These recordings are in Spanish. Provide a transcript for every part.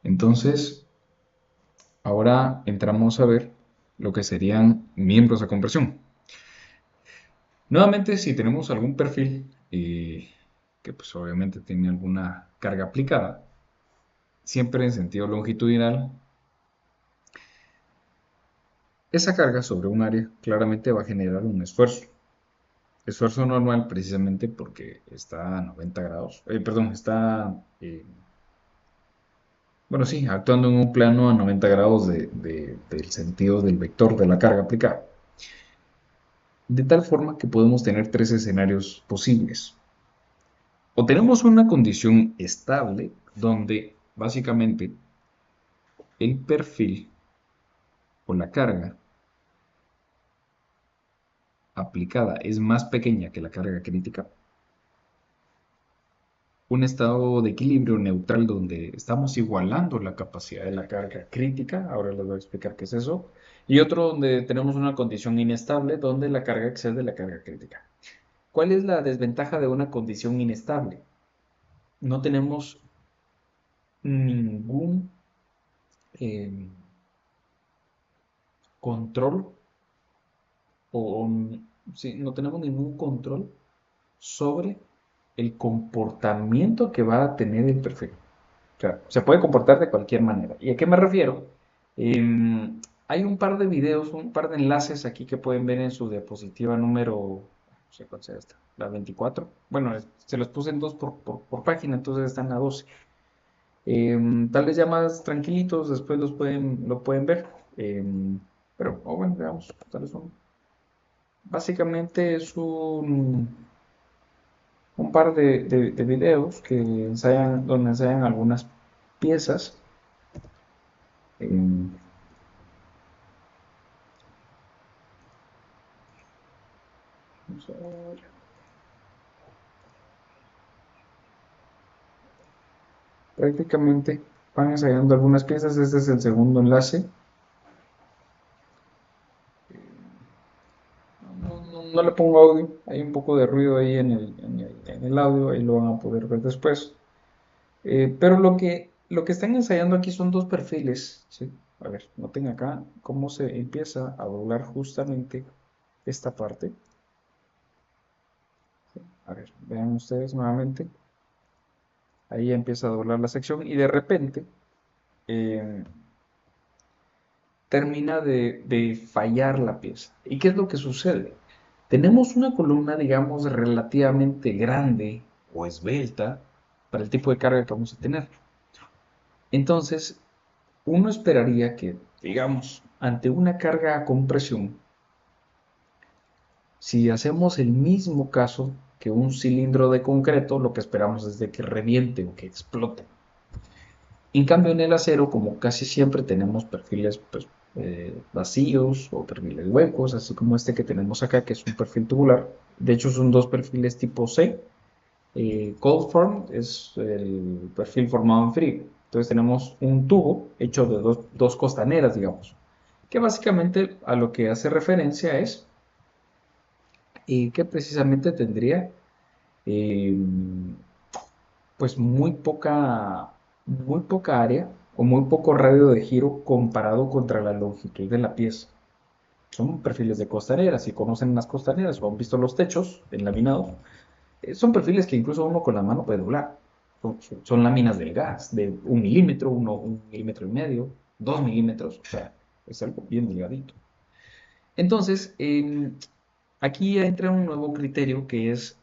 Entonces, ahora entramos a ver lo que serían miembros de compresión. Nuevamente, si tenemos algún perfil que pues obviamente tiene alguna carga aplicada, siempre en sentido longitudinal, esa carga sobre un área claramente va a generar un esfuerzo. Esfuerzo normal precisamente porque está a 90 grados, perdón, está, bueno, sí, actuando en un plano a 90 grados del sentido del vector de la carga aplicada. De tal forma que podemos tener tres escenarios posibles. O tenemos una condición estable donde básicamente el perfil o la carga aplicada es más pequeña que la carga crítica. Un estado de equilibrio neutral donde estamos igualando la capacidad de la carga crítica, ahora les voy a explicar qué es eso, y otro donde tenemos una condición inestable donde la carga excede la carga crítica. ¿Cuál es la desventaja de una condición inestable? No tenemos ningún eh, control o sí, no tenemos ningún control sobre el comportamiento que va a tener el perfil. O sea, se puede comportar de cualquier manera. ¿Y a qué me refiero? Hay un par de videos, un par de enlaces aquí que pueden ver en su diapositiva número, no sé cuál sea esta, la 24. Bueno, se los puse en dos por página, entonces están a 12. Tal vez ya más tranquilitos, después lo pueden ver. Pero, bueno, veamos, tal vez básicamente es un par de videos que ensayan, donde ensayan algunas piezas. em, Vamos a ver. Prácticamente van ensayando algunas piezas. Este es el segundo enlace. No le pongo audio, hay un poco de ruido ahí en el audio, ahí lo van a poder ver después. Pero lo que están ensayando aquí son dos perfiles, ¿sí? A ver, noten acá cómo se empieza a doblar justamente esta parte. A ver, vean ustedes nuevamente. Ahí empieza a doblar la sección y de repente eh, termina de fallar la pieza. ¿Y qué es lo que sucede? Tenemos una columna, digamos, relativamente grande o esbelta para el tipo de carga que vamos a tener. Entonces, uno esperaría que, digamos, ante una carga a compresión, si hacemos el mismo caso que un cilindro de concreto, lo que esperamos es de que reviente o que explote. En cambio, en el acero, como casi siempre tenemos perfiles pues, vacíos o perfiles huecos, así como este que tenemos acá, que es un perfil tubular. De hecho, son dos perfiles tipo C. Cold form es el perfil formado en frío. Entonces tenemos un tubo hecho de dos costaneras, digamos, que básicamente a lo que hace referencia es que precisamente tendría eh, pues muy poca área o muy poco radio de giro comparado contra la longitud de la pieza. Son perfiles de costaneras, si conocen las costaneras o han visto los techos enlaminados, son perfiles que incluso uno con la mano puede doblar. Son láminas delgadas, de 1 milímetro, 1,5 milímetros, 2 milímetros, o sea, es algo bien delgadito. Entonces, aquí entra un nuevo criterio que es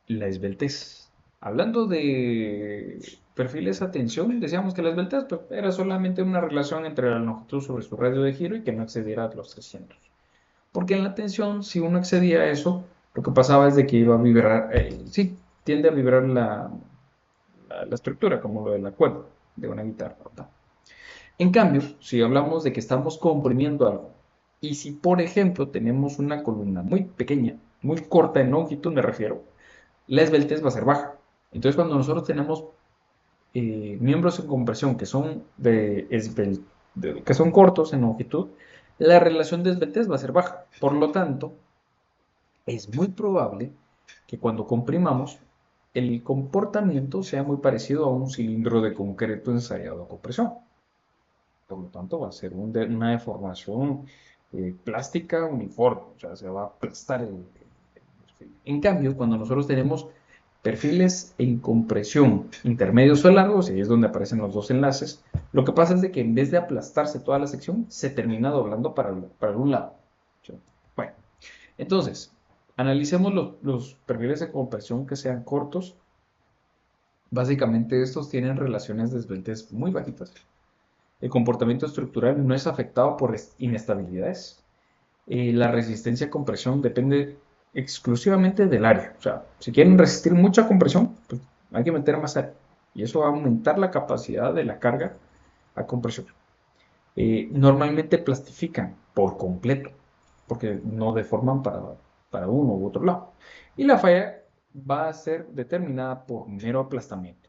la esbeltez. Hablando de perfiles a tensión, decíamos que la esbeltez pues, era solamente una relación entre la longitud sobre su radio de giro y que no excediera los 300. Porque en la tensión, si uno excedía a eso, lo que pasaba es de que iba a vibrar, sí, tiende a vibrar la estructura, como lo de la cuerda de una guitarra, ¿verdad? En cambio, si hablamos de que estamos comprimiendo algo, y si por ejemplo tenemos una columna muy pequeña, muy corta en longitud me refiero, la esbeltez va a ser baja. Entonces cuando nosotros tenemos miembros en compresión que son que son cortos en longitud, la relación de esbeltez va a ser baja. Por lo tanto, es muy probable que cuando comprimamos el comportamiento sea muy parecido a un cilindro de concreto ensayado a compresión. Por lo tanto, va a ser una deformación plástica uniforme, o sea, se va a aplastar el perfil. En cambio, cuando nosotros tenemos perfiles en compresión intermedios o largos, y ahí es donde aparecen los dos enlaces, lo que pasa es de que en vez de aplastarse toda la sección, se termina doblando para un lado. Bueno, entonces, analicemos los perfiles de compresión que sean cortos. Básicamente estos tienen relaciones de esbeltez muy bajitas. El comportamiento estructural no es afectado por inestabilidades. La resistencia a compresión depende exclusivamente del área. O sea, si quieren resistir mucha compresión, pues hay que meter más área. Y eso va a aumentar la capacidad de la carga a compresión. Normalmente plastifican por completo, porque no deforman para uno u otro lado. Y la falla va a ser determinada por mero aplastamiento.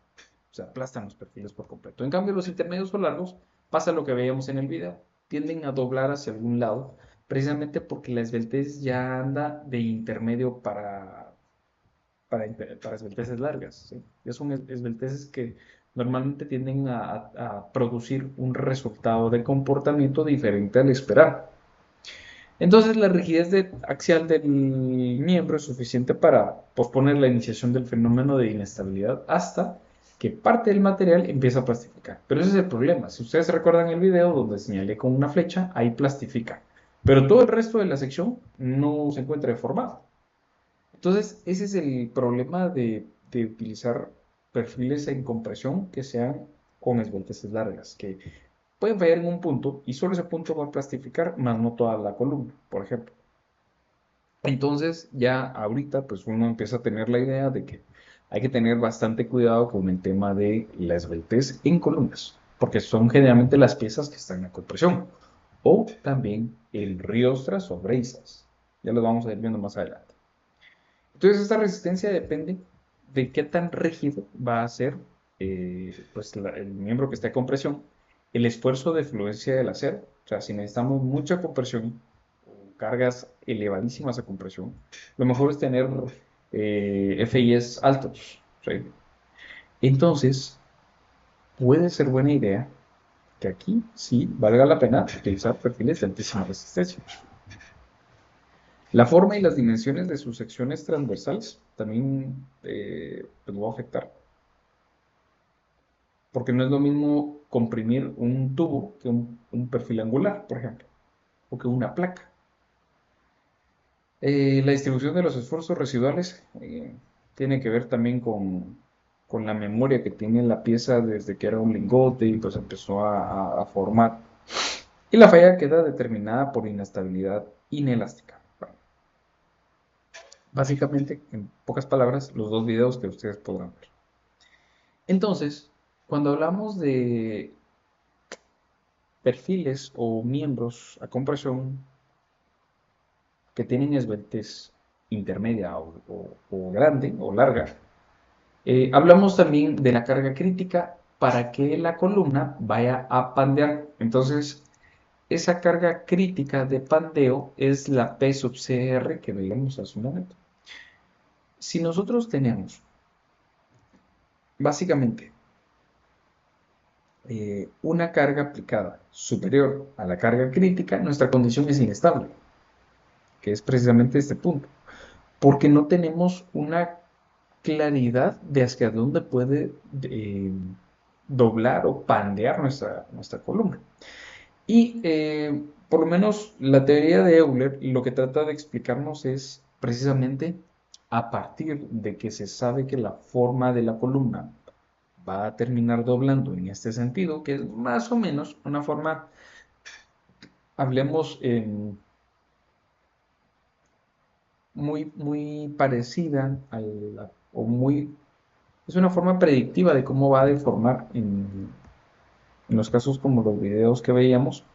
O sea, aplastan los perfiles por completo. En cambio, los intermedios o largos pasa lo que veíamos en el video. Tienden a doblar hacia algún lado, precisamente porque la esbeltez ya anda de intermedio para esbelteces largas. ¿Sí? Ya son esbelteces que normalmente tienden a producir un resultado de comportamiento diferente al esperar. Entonces, la rigidez axial del miembro es suficiente para posponer la iniciación del fenómeno de inestabilidad hasta que parte del material empieza a plastificar. Pero ese es el problema. Si ustedes recuerdan el video donde señalé con una flecha, ahí plastifica. Pero todo el resto de la sección no se encuentra deformado. Entonces, ese es el problema de utilizar perfiles en compresión que sean con esbelteces largas, que pueden fallar en un punto y solo ese punto va a plastificar, más no toda la columna, por ejemplo. Entonces, ya ahorita, pues uno empieza a tener la idea de que hay que tener bastante cuidado con el tema de la esbeltez en columnas, porque son generalmente las piezas que están en compresión, o también el riostras o brazas. Ya lo vamos a ir viendo más adelante. Entonces, esta resistencia depende de qué tan rígido va a ser pues, el miembro que esté a compresión, el esfuerzo de fluencia del acero. O sea, si necesitamos mucha compresión o cargas elevadísimas a compresión, lo mejor es tener FIs altos. ¿Sí? Entonces, puede ser buena idea que aquí sí valga la pena utilizar perfiles de altísima resistencia. La forma y las dimensiones de sus secciones transversales también pues, va a afectar, porque no es lo mismo comprimir un tubo que un perfil angular, por ejemplo, o que una placa. La distribución de los esfuerzos residuales tiene que ver también con la memoria que tiene la pieza desde que era un lingote y pues empezó a formar. Y la falla queda determinada por inestabilidad inelástica. Básicamente, en pocas palabras, los dos videos que ustedes podrán ver. Entonces, cuando hablamos de perfiles o miembros a compresión que tienen esbeltez intermedia o grande o larga, hablamos también de la carga crítica para que la columna vaya a pandear. Entonces, esa carga crítica de pandeo es la P sub CR que veíamos hace un momento. Si nosotros tenemos, básicamente, una carga aplicada superior a la carga crítica, nuestra condición es inestable, que es precisamente este punto, porque no tenemos una claridad de hacia dónde puede doblar o pandear nuestra columna. Y por lo menos la teoría de Euler lo que trata de explicarnos es precisamente a partir de que se sabe que la forma de la columna va a terminar doblando en este sentido, que es más o menos una forma, hablemos, muy parecida o muy, es una forma predictiva de cómo va a deformar en los casos como los videos que veíamos,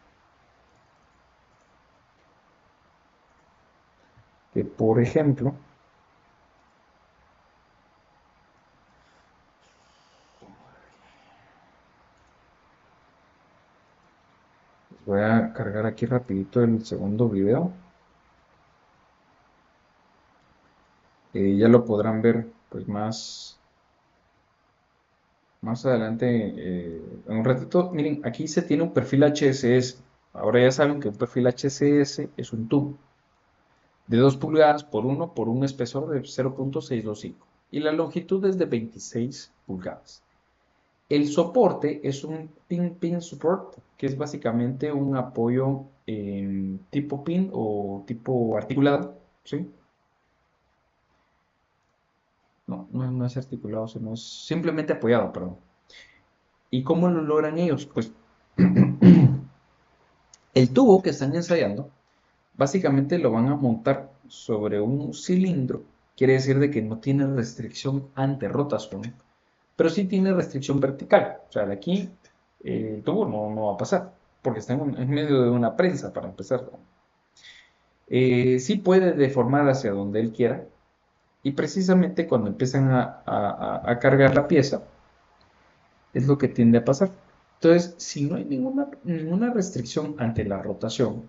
que por ejemplo, voy a cargar aquí rapidito el segundo video, ya lo podrán ver pues más. Más adelante, en un ratito, miren, aquí se tiene un perfil HSS. Ahora ya saben que un perfil HSS es un tubo de 2 pulgadas por 1 por un espesor de 0,625 y la longitud es de 26 pulgadas. El soporte es un pin support, que es básicamente un apoyo tipo pin o tipo articulado, ¿sí? No, no es articulado, sino es simplemente apoyado, perdón. ¿Y cómo lo logran ellos? Pues el tubo que están ensayando, básicamente lo van a montar sobre un cilindro, quiere decir de que no tiene restricción ante rotación, pero sí tiene restricción vertical. O sea, de aquí el tubo no va a pasar, porque está en medio de una prensa para empezar. Sí puede deformar hacia donde él quiera, y precisamente cuando empiezan a cargar la pieza, es lo que tiende a pasar. Entonces, si no hay ninguna restricción ante la rotación,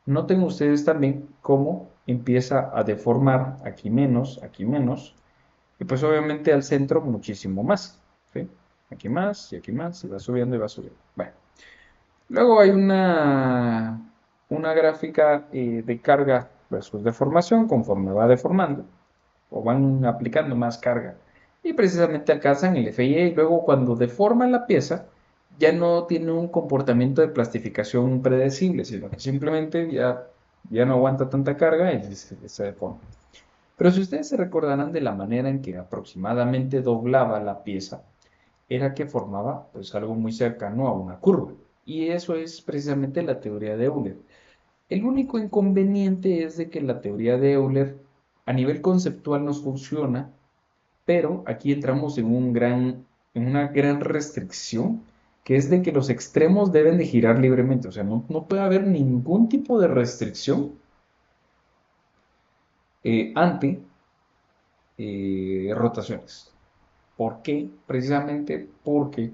noten ustedes también cómo empieza a deformar aquí menos, y pues obviamente al centro muchísimo más. ¿Sí? Aquí más, y va subiendo y va subiendo. Bueno, luego hay una gráfica de carga versus deformación conforme va deformando o van aplicando más carga y precisamente alcanzan el FIA y luego cuando deforman la pieza ya no tiene un comportamiento de plastificación predecible, sino que simplemente ya no aguanta tanta carga y se deforma. Pero si ustedes se recordarán de la manera en que aproximadamente doblaba la pieza, era que formaba pues algo muy cercano a una curva. Y eso es precisamente la teoría de Euler. El único inconveniente es de que la teoría de Euler a nivel conceptual nos funciona, pero aquí entramos en una gran restricción, que es de que los extremos deben de girar libremente. O sea, no puede haber ningún tipo de restricción ante rotaciones. ¿Por qué? Precisamente porque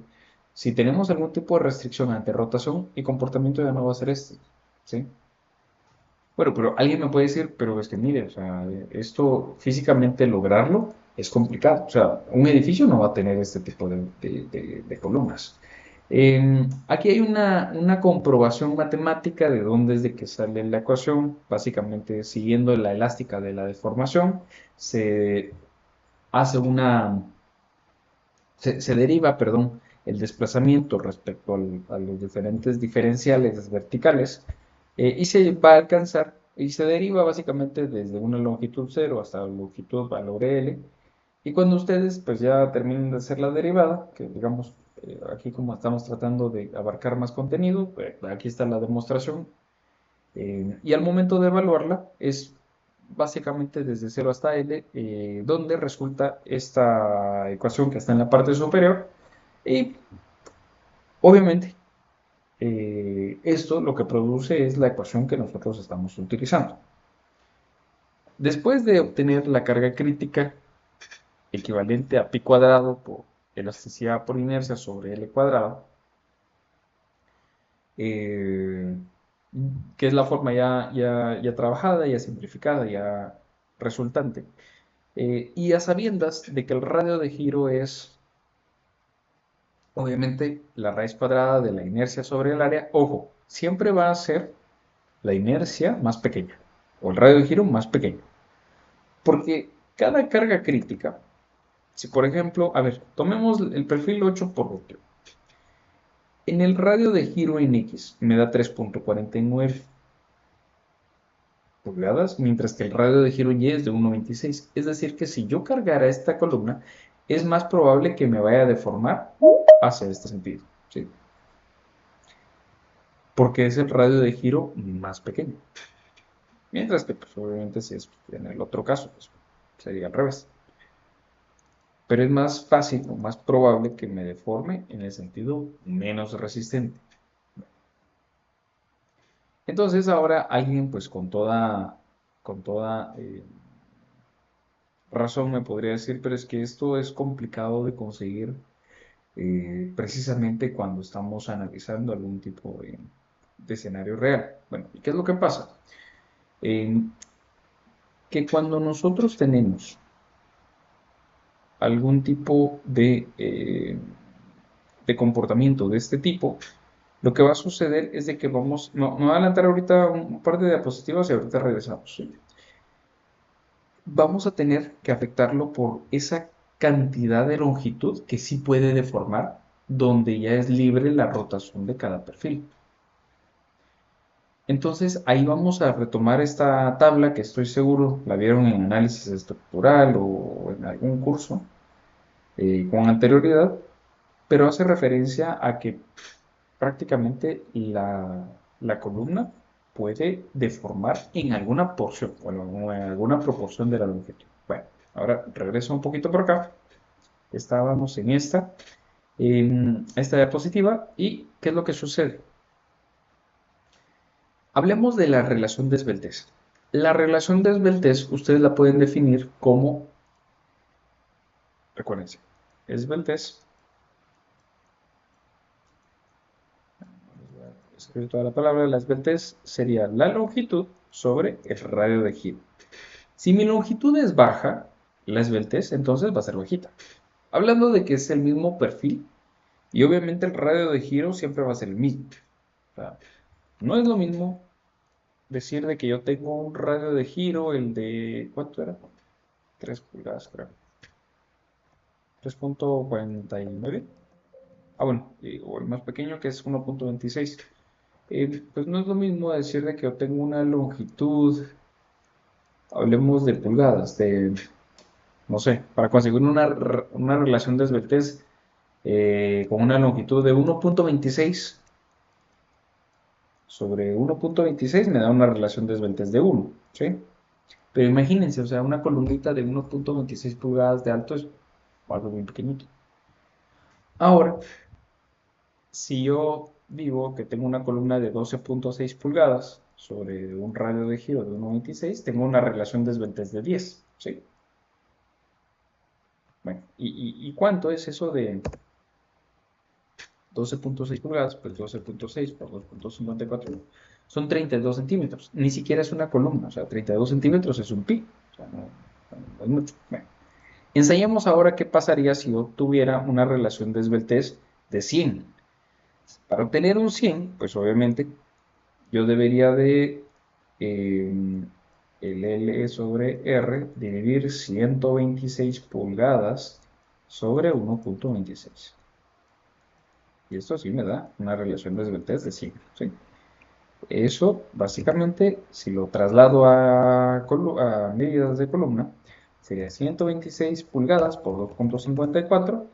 si tenemos algún tipo de restricción ante rotación, el comportamiento ya no va a ser este, ¿sí? Bueno, pero alguien me puede decir, pero es que mire, o sea, esto físicamente lograrlo es complicado. O sea, un edificio no va a tener este tipo de columnas. Aquí hay una comprobación matemática de dónde es de que sale la ecuación. Básicamente, siguiendo la elástica de la deformación, se hace se deriva, perdón, el desplazamiento respecto a los diferentes diferenciales verticales y se va a alcanzar y se deriva básicamente desde una longitud cero hasta la longitud valor L. Y cuando ustedes pues ya terminen de hacer la derivada, que digamos aquí como estamos tratando de abarcar más contenido, aquí está la demostración. Y al momento de evaluarla es básicamente desde cero hasta L, donde resulta esta ecuación que está en la parte superior. Y obviamente esto lo que produce es la ecuación que nosotros estamos utilizando. Después de obtener la carga crítica equivalente a pi cuadrado por elasticidad por inercia sobre L cuadrado, eh, que es la forma ya trabajada, ya simplificada, ya resultante. Y a sabiendas de que el radio de giro es, obviamente, la raíz cuadrada de la inercia sobre el área, ojo, siempre va a ser la inercia más pequeña, o el radio de giro más pequeño. Porque cada carga crítica, si por ejemplo, a ver, tomemos el perfil 8 por 8. En el radio de giro en X me da 3,49 pulgadas, mientras que el radio de giro en Y es de 1,26. Es decir, que si yo cargara esta columna, es más probable que me vaya a deformar hacia este sentido, ¿sí? Porque es el radio de giro más pequeño. Mientras que, pues, obviamente, si es en el otro caso, pues, sería al revés. Pero es más fácil o más probable que me deforme en el sentido menos resistente. Entonces ahora alguien pues con toda razón me podría decir, pero es que esto es complicado de conseguir precisamente cuando estamos analizando algún tipo de escenario real. Bueno, ¿y qué es lo que pasa? Eh, que cuando nosotros tenemos algún tipo de de comportamiento de este tipo, lo que va a suceder es de que me voy a adelantar ahorita un par de diapositivas y ahorita regresamos. ¿Sí? Vamos a tener que afectarlo por esa cantidad de longitud que sí puede deformar, donde ya es libre la rotación de cada perfil. Entonces ahí vamos a retomar esta tabla que estoy seguro la vieron en análisis estructural o en algún curso con anterioridad, pero hace referencia a que prácticamente la columna puede deformar en alguna porción o en alguna proporción de la longitud. Bueno, ahora regreso un poquito por acá. Estábamos en esta diapositiva, y ¿qué es lo que sucede? Hablemos de la relación de esbeltez. La relación de esbeltez ustedes la pueden definir como, recuérdense, esbeltez, escribir toda la palabra, la esbeltez sería la longitud sobre el radio de giro. Si mi longitud es baja, la esbeltez entonces va a ser bajita. Hablando de que es el mismo perfil, y obviamente el radio de giro siempre va a ser el mismo. O sea, no es lo mismo decir de que yo tengo un radio de giro, el de, ¿cuánto era? 3 pulgadas, creo. 3.49. Ah, bueno, o el más pequeño que es 1.26. Pues no es lo mismo decir de que yo tengo una longitud, hablemos de pulgadas, no sé, para conseguir una relación de esbeltez con una longitud de 1.26 sobre 1.26 me da una relación de esbeltez de 1, ¿sí? Pero imagínense, o sea, una columnita de 1.26 pulgadas de alto es algo muy pequeñito. Ahora, si yo digo que tengo una columna de 12.6 pulgadas sobre un radio de giro de 1.26, tengo una relación de esbeltez de 10, ¿sí? Bueno, ¿y cuánto es eso de 12.6 pulgadas? Pues 12.6 por 2.54 son 32 centímetros. Ni siquiera es una columna, o sea, 32 centímetros es un pi. O sea, no es mucho. Bueno, ensayemos ahora qué pasaría si yo tuviera una relación de esbeltez de 100. Para obtener un 100, pues obviamente yo debería de el L sobre R dividir 126 pulgadas sobre 1.26. Y esto sí me da una relación de esbeltez de 100, ¿sí? Eso, básicamente, si lo traslado a medidas de columna, sería 126 pulgadas por 2.54,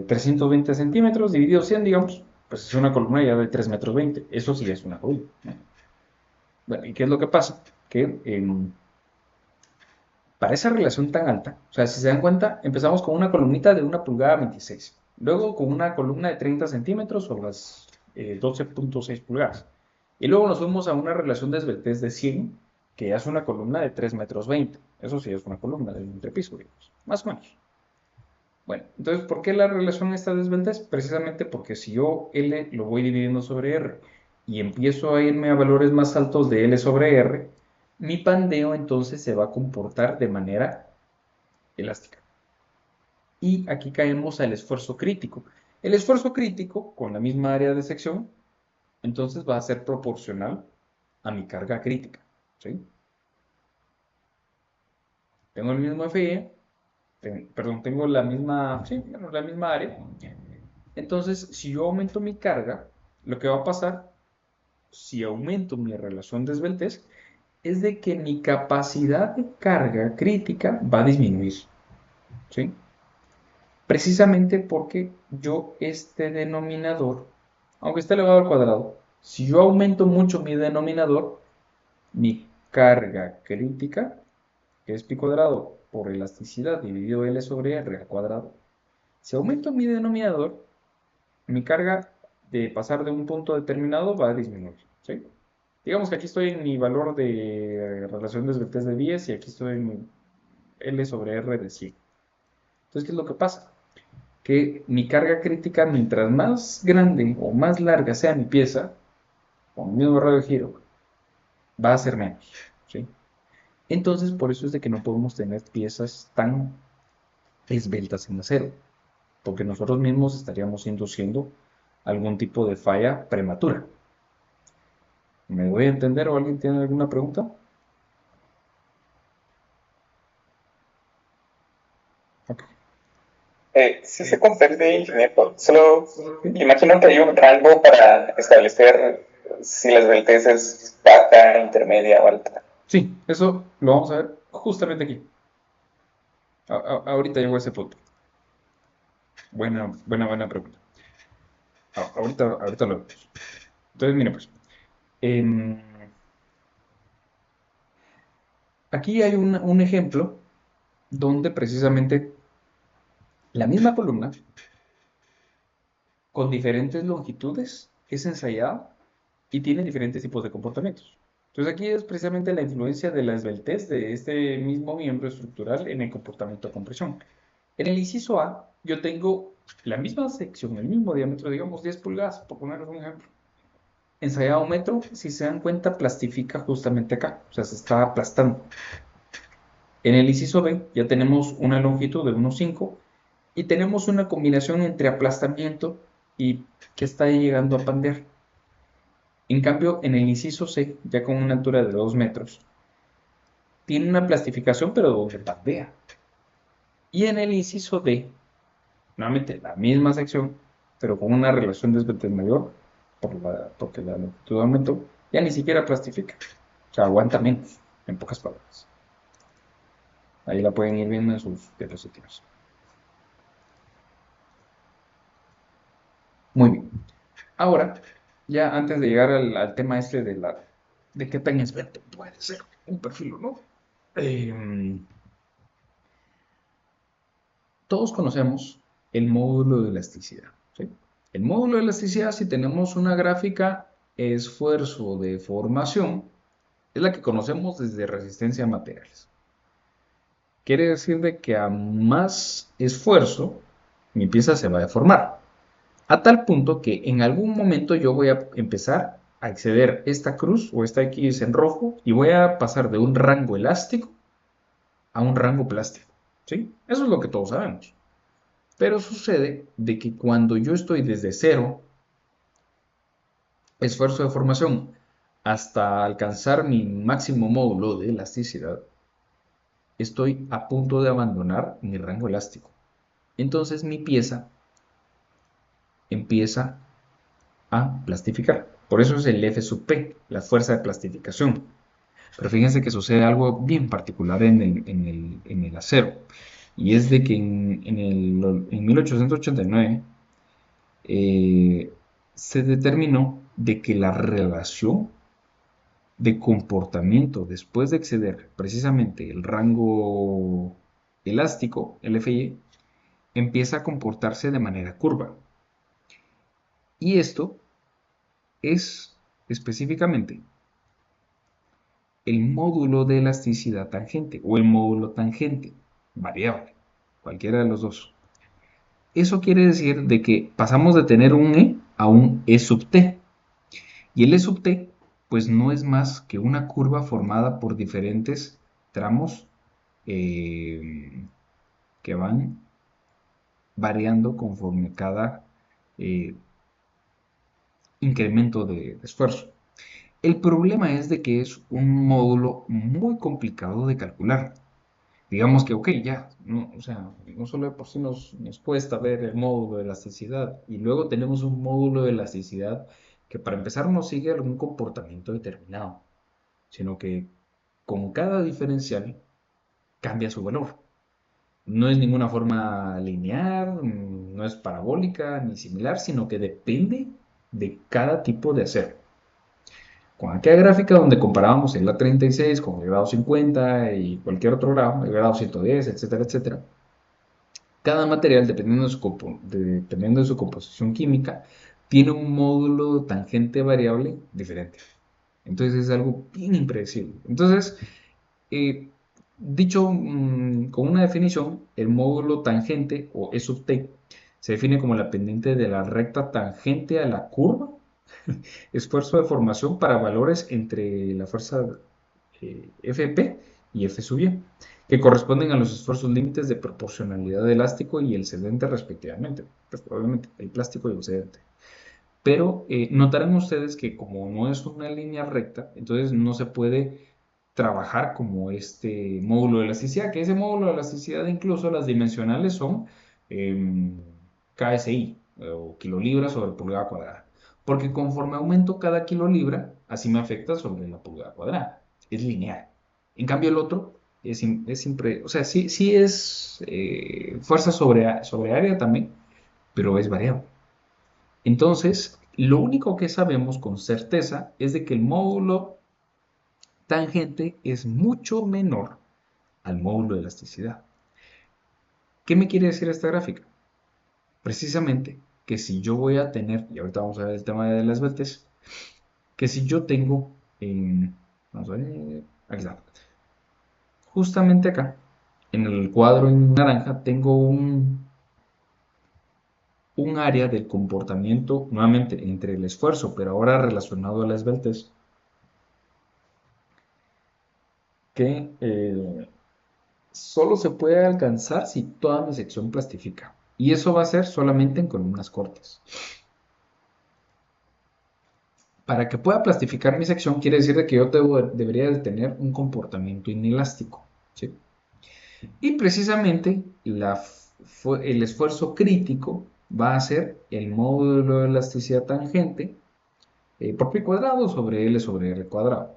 320 centímetros dividido 100, digamos, pues es una columna ya de 3 metros 20. Eso sí es una columna, ¿no? Bueno, ¿y qué es lo que pasa? Que para esa relación tan alta, o sea, si se dan cuenta, empezamos con una columnita de 1 pulgada 26, luego con una columna de 30 centímetros o las 12.6 pulgadas, y luego nos fuimos a una relación de esbeltez de 100, que es una columna de 3 metros 20. Eso sí es una columna de un entrepiso, digamos, más o menos. Bueno, entonces, ¿por qué la relación está de esbeltez? Precisamente porque si yo L lo voy dividiendo sobre R y empiezo a irme a valores más altos de L sobre R, mi pandeo entonces se va a comportar de manera elástica. Y aquí caemos al esfuerzo crítico. El esfuerzo crítico, con la misma área de sección, entonces va a ser proporcional a mi carga crítica, ¿sí? Tengo el mismo FE, perdón, tengo la misma, sí, bueno, la misma área. Entonces, si yo aumento mi carga, lo que va a pasar, si aumento mi relación de esbeltez, es de que mi capacidad de carga crítica va a disminuir, ¿sí? Precisamente porque yo este denominador, aunque esté elevado al cuadrado, si yo aumento mucho mi denominador, mi carga crítica, que es pi cuadrado por elasticidad dividido L sobre R al cuadrado, si aumento mi denominador, mi carga de pasar de un punto determinado va a disminuir, ¿sí? Digamos que aquí estoy en mi valor de relación de esbeltez de 10 y aquí estoy en mi L sobre R de 100. Entonces, ¿qué es lo que pasa? Que mi carga crítica, mientras más grande o más larga sea mi pieza, con el mismo radio de giro, va a ser menos, ¿sí? Entonces, por eso es de que no podemos tener piezas tan esbeltas en acero. porque nosotros mismos estaríamos induciendo algún tipo de falla prematura. ¿Me doy a entender o alguien tiene alguna pregunta? Ok. Sí se comprende, ingeniero. Solo imagino que hay un rango para establecer si la esbeltez es baja, intermedia o alta. Sí, eso lo vamos a ver justamente aquí. Ahorita llego a ese punto. Buena pregunta. Ahorita lo vemos. Entonces, mire pues, em, aquí hay un ejemplo donde precisamente la misma columna con diferentes longitudes es ensayada y tiene diferentes tipos de comportamientos. Entonces aquí es precisamente la influencia de la esbeltez de este mismo miembro estructural en el comportamiento de compresión. En el inciso A yo tengo la misma sección, el mismo diámetro, digamos 10 pulgadas, por ponerles un ejemplo. Ensayado metro, si se dan cuenta, plastifica justamente acá, o sea, se está aplastando. En el inciso B ya tenemos una longitud de 1,5 y tenemos una combinación entre aplastamiento y que está llegando a pandear. En cambio, en el inciso C, ya con una altura de 2 metros, tiene una plastificación pero donde pandea. Y en el inciso D, nuevamente la misma sección, pero con una relación de esbeltez mayor, porque la longitud aumentó, ya ni siquiera plastifica. O sea, aguanta menos, en pocas palabras. Ahí la pueden ir viendo en sus diapositivas. Muy bien. Ahora, ya antes de llegar al tema este de qué tan esbelto puede ser un perfil o no, eh, todos conocemos el módulo de elasticidad, ¿sí? El módulo de elasticidad, si tenemos una gráfica esfuerzo de formación, es la que conocemos desde resistencia a materiales. Quiere decir de que a más esfuerzo, mi pieza se va a deformar. A tal punto que en algún momento yo voy a empezar a exceder esta cruz o esta X en rojo y voy a pasar de un rango elástico a un rango plástico, ¿sí? Eso es lo que todos sabemos. Pero sucede de que cuando yo estoy desde cero, esfuerzo de formación, hasta alcanzar mi máximo módulo de elasticidad, estoy a punto de abandonar mi rango elástico. Entonces mi pieza empieza a plastificar. Por eso es el F sub P, la fuerza de plastificación. Pero fíjense que sucede algo bien particular en el acero. Y es de que en 1889 se determinó de que la relación de comportamiento después de exceder precisamente el rango elástico, el FI, empieza a comportarse de manera curva. Y esto es específicamente el módulo de elasticidad tangente o el módulo tangente variable, cualquiera de los dos. Eso quiere decir de que pasamos de tener un E a un E sub T. Y el E sub T, pues no es más que una curva formada por diferentes tramos eh, que van variando conforme cada eh, incremento de esfuerzo. El problema es de que es un módulo muy complicado de calcular. Digamos que, ok, ya, no, o sea, no solo de por sí nos cuesta ver el módulo de elasticidad y luego tenemos un módulo de elasticidad que para empezar no sigue algún comportamiento determinado, sino que con cada diferencial cambia su valor. No es ninguna forma lineal, no es parabólica ni similar, sino que depende de cada tipo de acero. Con aquella gráfica donde comparábamos el A36 con el grado 50 y cualquier otro grado, el grado 110, etcétera, etcétera, cada material, dependiendo de su composición química, tiene un módulo tangente variable diferente. Entonces es algo bien impredecible. Entonces, eh, dicho con una definición, el módulo tangente o E sub t se define como la pendiente de la recta tangente a la curva, esfuerzo de formación para valores entre la fuerza Fp y F sub Y, que corresponden a los esfuerzos límites de proporcionalidad del elástico y el cedente respectivamente. Pues probablemente el plástico y el cedente. Pero notarán ustedes que como no es una línea recta, entonces no se puede trabajar como este módulo de elasticidad, que ese módulo de elasticidad incluso las dimensionales son KSI o kilolibras sobre pulgada cuadrada. Porque conforme aumento cada kilolibra, así me afecta sobre la pulgada cuadrada. Es lineal. En cambio el otro es siempre, o sea, sí es fuerza sobre área también, pero es variable. Entonces, lo único que sabemos con certeza es de que el módulo tangente es mucho menor al módulo de elasticidad. ¿Qué me quiere decir esta gráfica? Precisamente que si yo voy a tener, y ahorita vamos a ver el tema de las esbeltez, que si yo tengo, vamos a ver, aquí está, justamente acá, en el cuadro en naranja, tengo un área del comportamiento, nuevamente, entre el esfuerzo, pero ahora relacionado a la esbeltez, que solo se puede alcanzar si toda mi sección plastifica. Y eso va a ser solamente en columnas cortas. Para que pueda plastificar mi sección, quiere decir que yo debería de tener un comportamiento inelástico. ¿Sí? Y precisamente el esfuerzo crítico va a ser el módulo de elasticidad tangente por pi cuadrado sobre L sobre R cuadrado.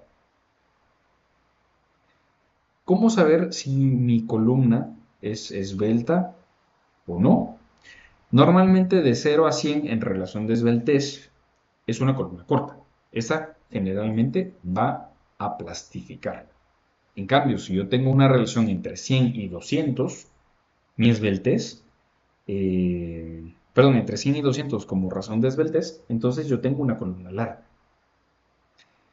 ¿Cómo saber si mi columna es esbelta o no? Normalmente de 0 a 100 en relación de esbeltez es una columna corta. Esa generalmente va a plastificar. En cambio, si yo tengo una relación entre 100 y 200, mi esbeltez, perdón, entre 100 y 200 como razón de esbeltez, entonces yo tengo una columna larga.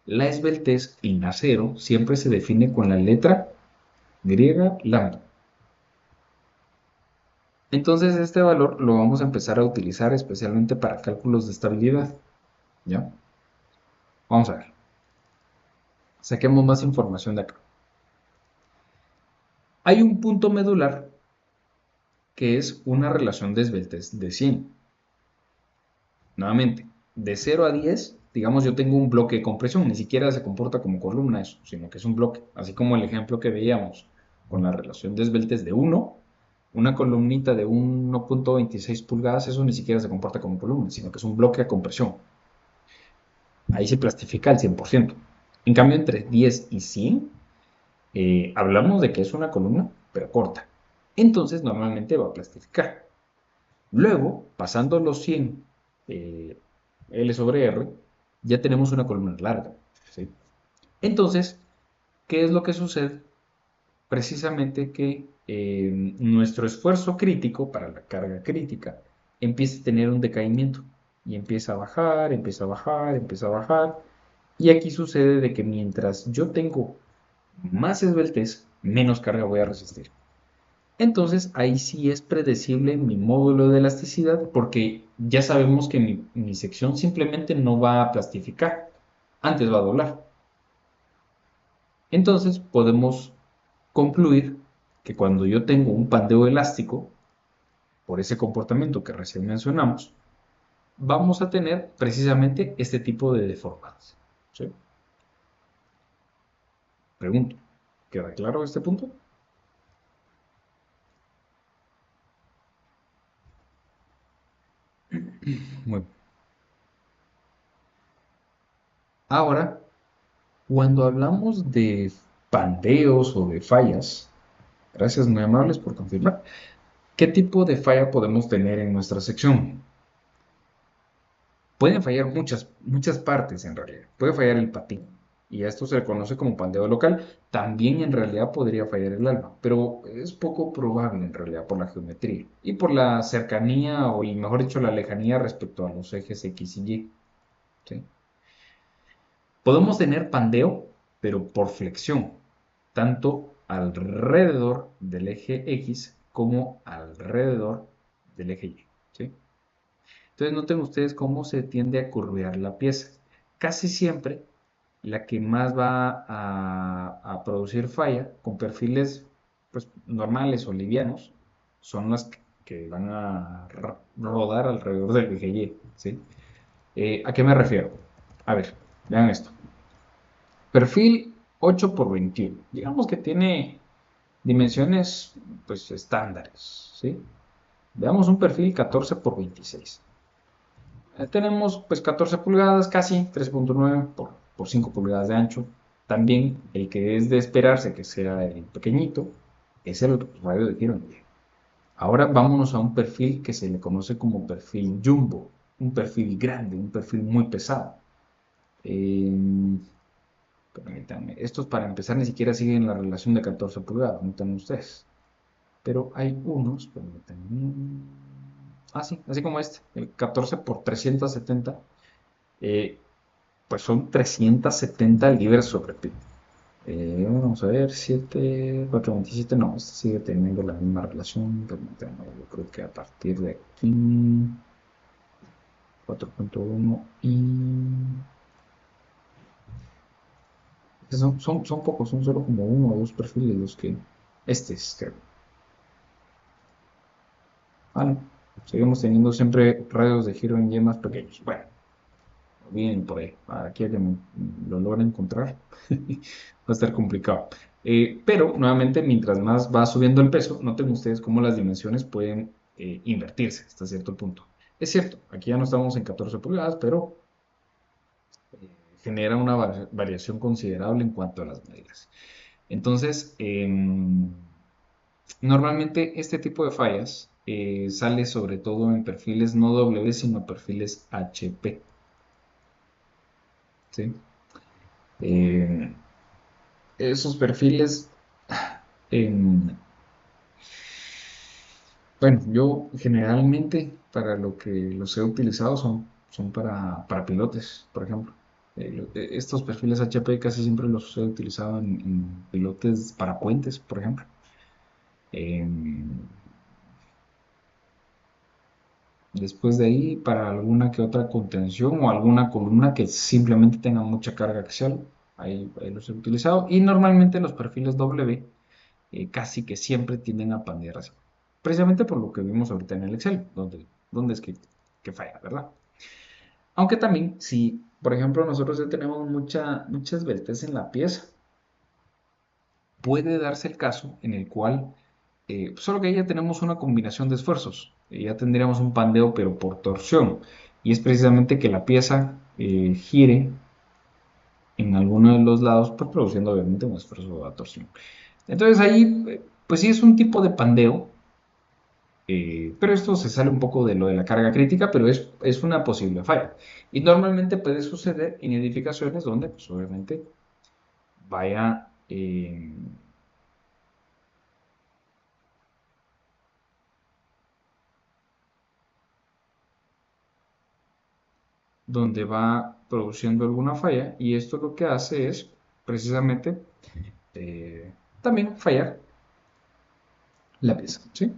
La esbeltez en acero siempre se define con la letra griega lambda. Entonces este valor lo vamos a empezar a utilizar especialmente para cálculos de estabilidad. ¿Ya? Vamos a ver. Saquemos más información de acá. Hay un punto medular que es una relación de esbeltez de 100. Nuevamente, de 0 a 10, digamos yo tengo un bloque de compresión, ni siquiera se comporta como columna eso, sino que es un bloque. Así como el ejemplo que veíamos con la relación de esbeltez de 1, una columnita de 1.26 pulgadas, eso ni siquiera se comporta como columna, sino que es un bloque de compresión. Ahí se plastifica al 100%. En cambio, entre 10 y 100, hablamos de que es una columna, pero corta. Entonces, normalmente va a plastificar. Luego, pasando los 100 L sobre R, ya tenemos una columna larga. ¿Sí? Entonces, ¿qué es lo que sucede? Precisamente que nuestro esfuerzo crítico para la carga crítica empieza a tener un decaimiento y empieza a bajar, empieza a bajar, empieza a bajar. Y aquí sucede de que mientras yo tengo más esbeltez, menos carga voy a resistir. Entonces ahí sí es predecible mi módulo de elasticidad porque ya sabemos que mi sección simplemente no va a plastificar, antes va a doblar. Entonces podemos concluir que cuando yo tengo un pandeo elástico, por ese comportamiento que recién mencionamos, vamos a tener precisamente este tipo de deformadas. ¿Sí? Pregunto, ¿queda claro este punto? Muy bien. Ahora, cuando hablamos de pandeos o de fallas, gracias muy amables por confirmar, ¿qué tipo de falla podemos tener en nuestra sección? Pueden fallar muchas partes en realidad. Puede fallar el patín y a esto se le conoce como pandeo local. También en realidad podría fallar el alma, pero es poco probable en realidad por la geometría y por la cercanía o, y mejor dicho, la lejanía respecto a los ejes X y Y. ¿Sí? Podemos tener pandeo, pero por flexión, tanto alrededor del eje X como alrededor del eje Y. ¿Sí? Entonces noten ustedes cómo se tiende a curvear la pieza. Casi siempre la que más va a producir falla con perfiles pues, normales o livianos son las que van a rodar alrededor del eje Y, ¿sí? ¿A qué me refiero? A ver, vean esto. Perfil 8 por 21. Digamos que tiene dimensiones pues estándares, ¿sí? Veamos un perfil 14 por 26. Tenemos pues 14 pulgadas, casi 3.9 por 5 pulgadas de ancho. También el que es de esperarse que sea el pequeñito es el radio de giro. Ahora vámonos a un perfil que se le conoce como perfil jumbo, un perfil grande, un perfil muy pesado. Eh, Permítanme, estos para empezar ni siquiera siguen la relación de 14 pulgadas, noten ustedes. Pero hay unos, permítanme. Ah, sí, así como este, el 14 por 370, pues son 370 libras sobre pi. Vamos a ver, 7, 427, no, este sigue teniendo la misma relación, permítanme, yo creo que a partir de aquí, 4.1 y... Son pocos, son solo como uno o dos perfiles los que... Este es, creo. Ah, no. Seguimos teniendo siempre radios de giro en Y más pequeños. Bueno, bien por ahí. Aquí a que lo logren encontrar va a estar complicado. Pero nuevamente, mientras más va subiendo el peso, noten ustedes cómo las dimensiones pueden invertirse hasta cierto punto. Es cierto, aquí ya no estamos en 14 pulgadas, pero genera una variación considerable en cuanto a las medidas. Entonces, normalmente este tipo de fallas sale sobre todo en perfiles no W, sino perfiles HP. ¿Sí? Eh, Esos perfiles, em, bueno, yo generalmente para lo que los he utilizado son para pilotes, por ejemplo. Estos perfiles HP casi siempre los he utilizado en pilotes para puentes, por ejemplo. Em, Después de ahí, para alguna que otra contención o alguna columna que simplemente tenga mucha carga axial, ahí los he utilizado. Y normalmente los perfiles W casi que siempre tienden a pandear así. Precisamente por lo que vimos ahorita en el Excel, donde es que falla, ¿verdad? Aunque también, si por ejemplo nosotros ya tenemos muchas vueltas en la pieza, puede darse el caso en el cual, solo que ahí ya tenemos una combinación de esfuerzos, ya tendríamos un pandeo pero por torsión, y es precisamente que la pieza gire en alguno de los lados, pues produciendo obviamente un esfuerzo de torsión. Entonces ahí, pues sí es un tipo de pandeo, pero esto se sale un poco de lo de la carga crítica, pero es una posible falla. Y normalmente puede suceder en edificaciones donde, pues obviamente, vaya... donde va produciendo alguna falla y esto lo que hace es precisamente también fallar la pieza, ¿sí?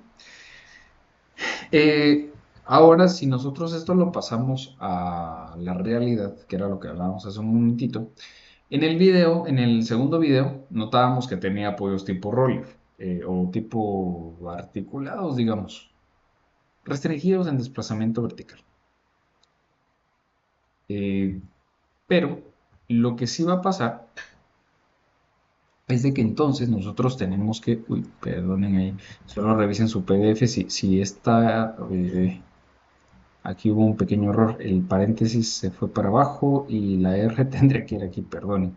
Ahora, si nosotros esto lo pasamos a la realidad, que era lo que hablábamos hace un momentito, en el video, en el segundo video, notábamos que tenía apoyos tipo roller o tipo articulados, digamos, restringidos en desplazamiento vertical. Eh, pero lo que sí va a pasar es de que entonces nosotros tenemos que, uy, perdonen ahí, solo revisen su PDF si está, aquí hubo un pequeño error, el paréntesis se fue para abajo y la R tendría que ir aquí, perdonen.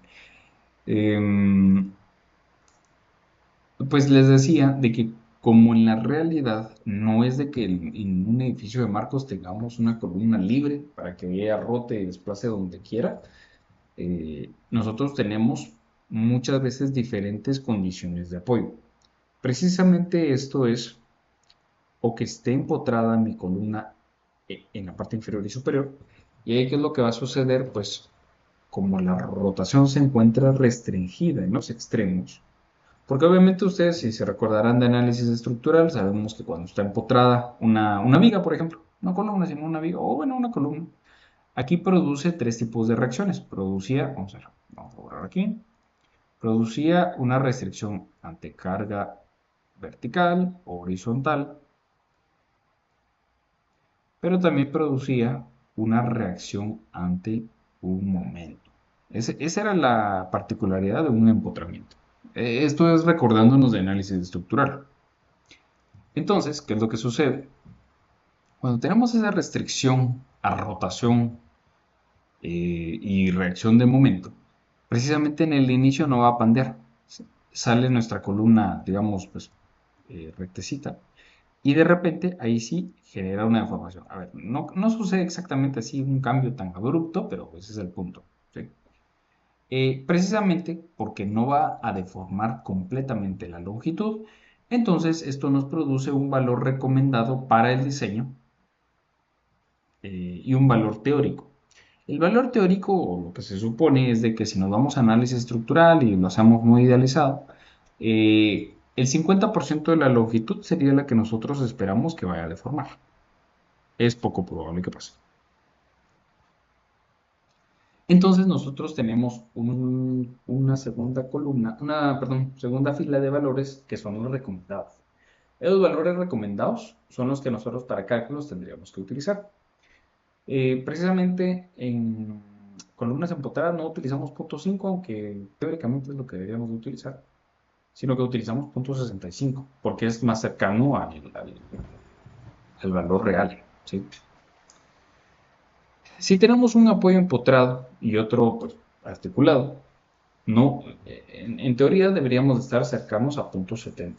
Pues les decía de que como en la realidad no es de que en un edificio de marcos tengamos una columna libre para que ella rote y desplace donde quiera, nosotros tenemos muchas veces diferentes condiciones de apoyo. Precisamente esto es o que esté empotrada mi columna en la parte inferior y superior. Y ahí, ¿qué es lo que va a suceder? Pues como la rotación se encuentra restringida en los extremos, porque obviamente ustedes, si se recordarán de análisis estructural, sabemos que cuando está empotrada una viga, por ejemplo, no columna, sino una viga, o bueno, una columna, Aquí produce tres tipos de reacciones. Vamos a borrar aquí. Producía una restricción ante carga vertical o horizontal, pero también producía una reacción ante un momento. Esa era la particularidad de un empotramiento. Esto es recordándonos de análisis estructural. Entonces, ¿qué es lo que sucede? Cuando tenemos esa restricción a rotación y reacción de momento, precisamente en el inicio no va a pandear. Sale nuestra columna, digamos, pues rectecita, y de repente ahí sí genera una deformación. A ver, no sucede exactamente así un cambio tan abrupto, pero ese es el punto. ¿Sí? Precisamente porque no va a deformar completamente la longitud, entonces esto nos produce un valor recomendado para el diseño y un valor teórico. El valor teórico, o lo que se supone, es de que si nos vamos a análisis estructural y lo hacemos muy idealizado, el 50% de la longitud sería la que nosotros esperamos que vaya a deformar. Es poco probable que pase. Entonces nosotros tenemos una segunda columna, segunda fila de valores que son los recomendados. Esos valores recomendados son los que nosotros para cálculos tendríamos que utilizar. Precisamente en columnas empotradas no utilizamos punto .5, aunque teóricamente es lo que deberíamos de utilizar, sino que utilizamos punto .65, porque es más cercano al valor real. ¿Sí? Si tenemos un apoyo empotrado y otro pues, articulado, no, en teoría deberíamos estar cercanos a punto .70.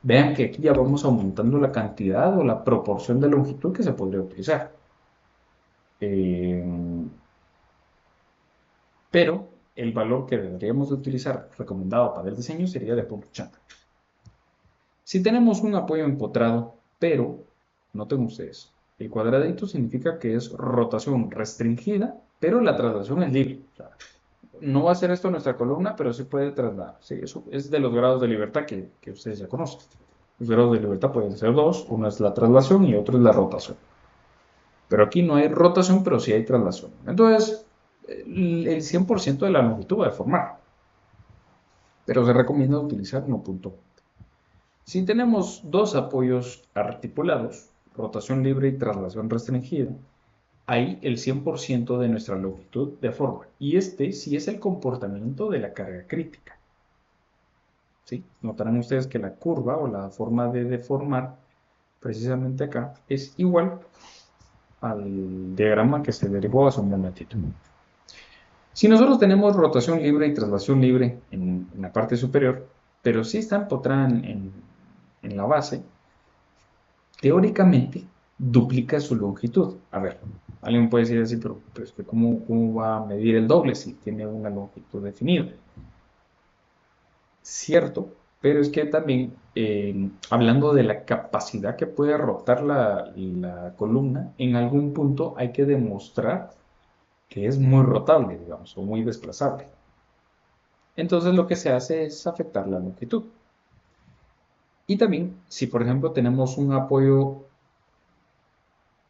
Vean que aquí ya vamos aumentando la cantidad o la proporción de longitud que se podría utilizar. Eh, pero el valor que deberíamos de utilizar recomendado para el diseño sería de punto .80. Si tenemos un apoyo empotrado, pero, noten ustedes, el cuadradito significa que es rotación restringida, pero la traslación es libre. O sea, no va a ser esto nuestra columna, pero sí puede trasladar. Sí, eso es de los grados de libertad que ustedes ya conocen. Los grados de libertad pueden ser dos, uno es la traslación y otro es la rotación. Pero aquí no hay rotación, pero sí hay traslación. Entonces, el 100% de la longitud va a deformar, pero se recomienda utilizar 1.20. Si tenemos dos apoyos articulados, rotación libre y traslación restringida, ahí el 100% de nuestra longitud deforma. Y este sí es el comportamiento de la carga crítica. ¿Sí? Notarán ustedes que la curva o la forma de deformar, precisamente acá, es igual al diagrama que se derivó hace un momentito. Si nosotros tenemos rotación libre y traslación libre en la parte superior, pero sí está empotrada en la base, teóricamente duplica su longitud. A ver, alguien puede decir así, pero ¿cómo va a medir el doble si tiene una longitud definida? Cierto, pero es que también, hablando de la capacidad que puede rotar la columna, en algún punto hay que demostrar que es muy rotable, digamos, o muy desplazable. Entonces lo que se hace es afectar la longitud. Y también, si por ejemplo tenemos un apoyo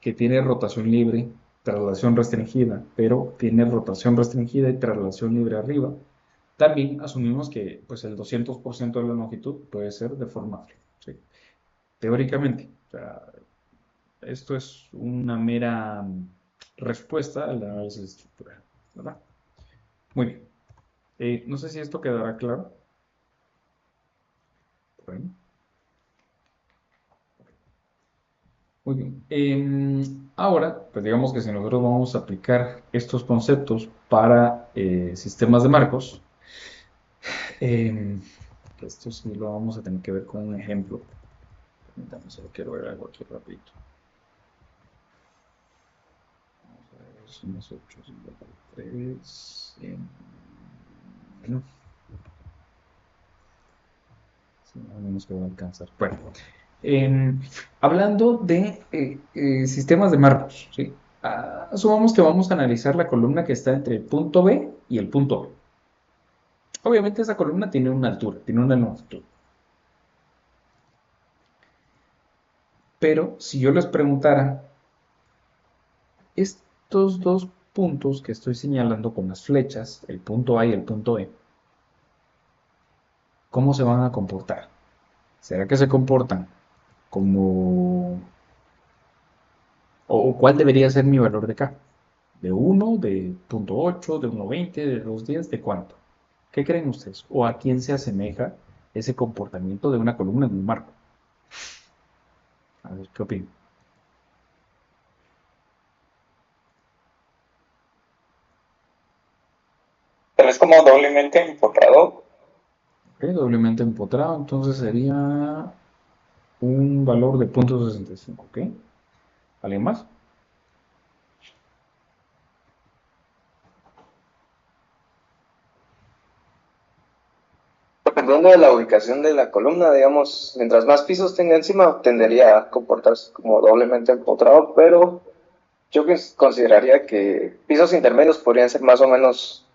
que tiene rotación libre, traslación restringida, pero tiene rotación restringida y traslación libre arriba, también asumimos que pues, el 200% de la longitud puede ser deformable, ¿sí? Teóricamente. O sea, esto es una mera respuesta al análisis estructural, ¿verdad? Muy bien. No sé si esto quedará claro. Bueno, muy bien. Ahora, pues digamos que si nosotros vamos a aplicar estos conceptos para sistemas de marcos, esto sí lo vamos a tener que ver con un ejemplo. Permítanme, solo quiero ver algo aquí rapidito. Vamos a ver, son las 8:53. Bueno, sí, al menos que voy a alcanzar. Bueno, hablando de sistemas de marcos, ¿sí? Asumamos que vamos a analizar la columna que está entre el punto B y el punto A. Obviamente esa columna tiene una altura, tiene una longitud. Pero si yo les preguntara, estos dos puntos que estoy señalando con las flechas, el punto A y el punto E, ¿cómo se van a comportar? ¿Será que se comportan como... o cuál debería ser mi valor de K? ¿De 1, de 0.8, de 1.20, de 2.10, de cuánto? ¿Qué creen ustedes? ¿O a quién se asemeja ese comportamiento de una columna en un marco? A ver, ¿qué opinan? Tal vez como doblemente empotrado. Ok, doblemente empotrado, entonces sería un valor de 0.65, ¿ok? ¿Alguien más? Dependiendo de la ubicación de la columna, digamos, mientras más pisos tenga encima, tendería a comportarse como doblemente empotrado, pero yo consideraría que pisos intermedios podrían ser más o menos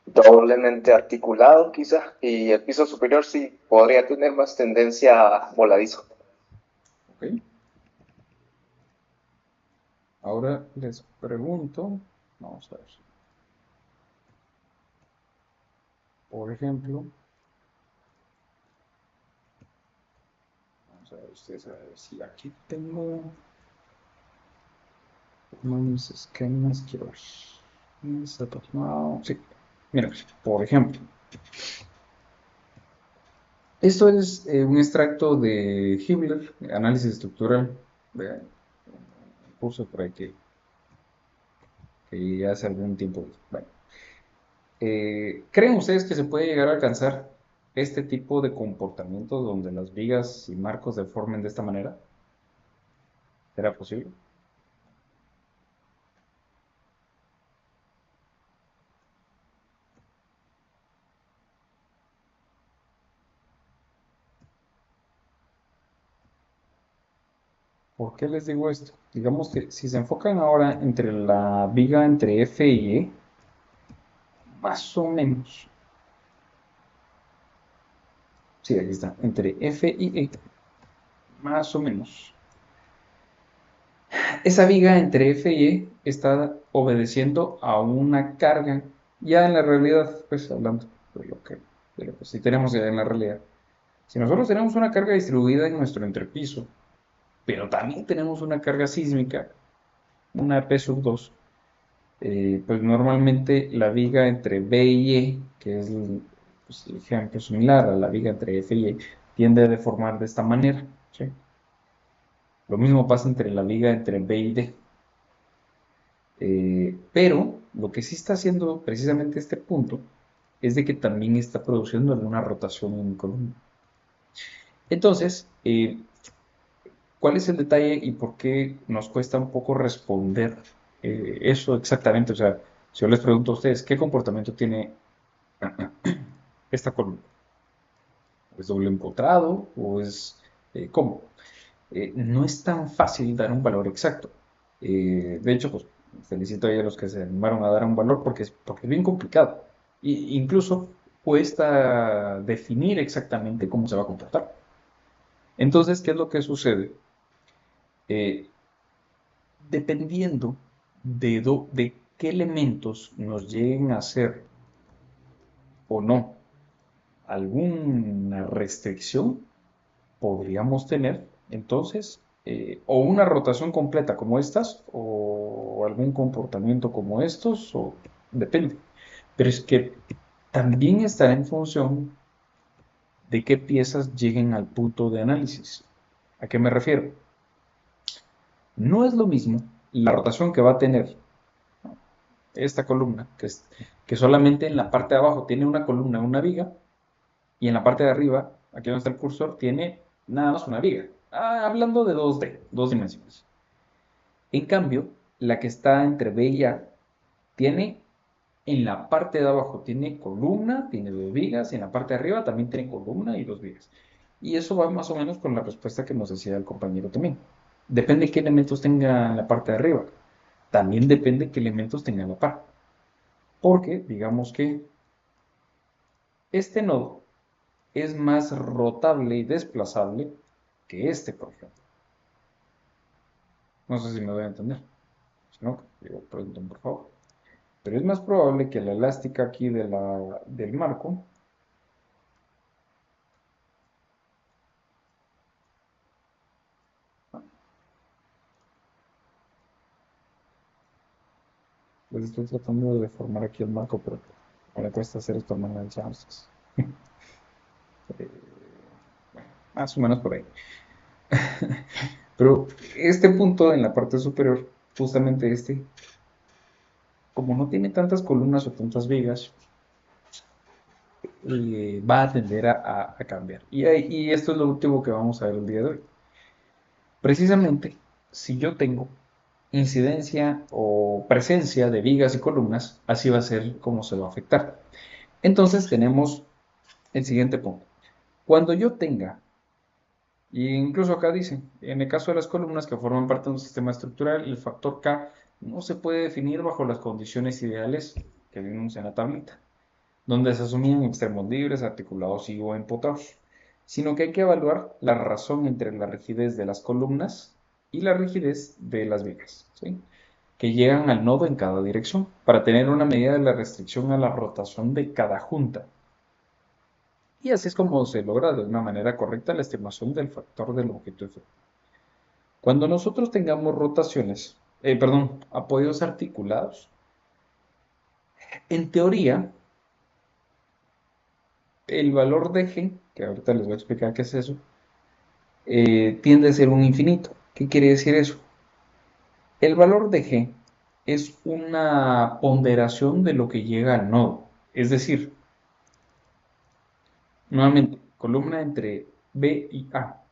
doblemente articulado, quizá, y el piso superior sí podría tener más tendencia a voladizo. Ok. Ahora les pregunto, vamos a ver, por ejemplo, vamos a ver ustedes, a ver si aquí tengo mis esquemas, quiero ver. No, sí, mira, por ejemplo, esto es un extracto de Hibbeler, análisis estructural, de un curso por ahí que ya hace algún tiempo. Bueno, ¿creen ustedes que se puede llegar a alcanzar este tipo de comportamiento donde las vigas y marcos se formen de esta manera? ¿Será posible? ¿Por qué les digo esto? Digamos que si se enfocan ahora entre la viga entre F y E, más o menos, sí, aquí está, entre F y E, más o menos. Esa viga entre F y E está obedeciendo a una carga, ya en la realidad, pues hablando de lo que sí tenemos ya en la realidad. Si nosotros tenemos una carga distribuida en nuestro entrepiso, pero también tenemos una carga sísmica, una P sub 2, pues normalmente la viga entre B y E, que es pues, el ejemplo similar a la viga entre F y E, tiende a deformar de esta manera, ¿sí? Lo mismo pasa entre la viga entre B y D. Pero lo que sí está haciendo precisamente este punto es de que también está produciendo alguna rotación en mi columna. Entonces, ¿cuál es el detalle y por qué nos cuesta un poco responder eso exactamente? O sea, si yo les pregunto a ustedes, ¿qué comportamiento tiene esta columna? ¿Es doble empotrado o es cómo? No es tan fácil dar un valor exacto. De hecho, pues felicito a los que se animaron a dar un valor porque es bien complicado. Incluso cuesta definir exactamente cómo se va a comportar. Entonces, ¿qué es lo que sucede? Eh, Dependiendo de qué elementos nos lleguen a hacer o no alguna restricción, podríamos tener entonces o una rotación completa como estas o algún comportamiento como estos, o depende. Pero es que también estará en función de qué piezas lleguen al punto de análisis. ¿A qué me refiero? No es lo mismo la rotación que va a tener esta columna, que solamente en la parte de abajo tiene una columna, una viga, y en la parte de arriba, aquí donde está el cursor, tiene nada más una viga. Hablando de 2D, dos dimensiones. En cambio, la que está entre B y A tiene en la parte de abajo tiene columna, tiene dos vigas, y en la parte de arriba también tiene columna y dos vigas. Y eso va más o menos con la respuesta que nos decía el compañero también. Depende qué elementos tenga en la parte de arriba. También depende qué elementos tenga en la par. Porque, digamos que este nodo es más rotable y desplazable que este, por ejemplo. No sé si me voy a entender. Si no, digo, pregunten por favor. Pero es más probable que la elástica aquí del marco pues estoy tratando de deformar aquí el marco, pero me cuesta hacer esto a manera de chances. Más o menos por ahí. Pero este punto en la parte superior, justamente este, como no tiene tantas columnas o tantas vigas, va a tender a cambiar. Y esto es lo último que vamos a ver el día de hoy. Precisamente, si yo tengo incidencia o presencia de vigas y columnas, así va a ser como se va a afectar. Entonces tenemos el siguiente punto. Cuando yo tenga, y incluso acá dice, en el caso de las columnas que forman parte de un sistema estructural, el factor K no se puede definir bajo las condiciones ideales que vimos en la tablita, donde se asumían extremos libres, articulados y o empotrados, sino que hay que evaluar la razón entre la rigidez de las columnas y la rigidez de las vigas, ¿sí?, que llegan al nodo en cada dirección, para tener una medida de la restricción a la rotación de cada junta. Y así es como se logra de una manera correcta la estimación del factor de longitud. Cuando nosotros tengamos apoyos articulados, en teoría, el valor de G, que ahorita les voy a explicar qué es eso, tiende a ser un infinito. ¿Qué quiere decir eso? El valor de G es una ponderación de lo que llega al nodo. Es decir, nuevamente, columna entre B y A.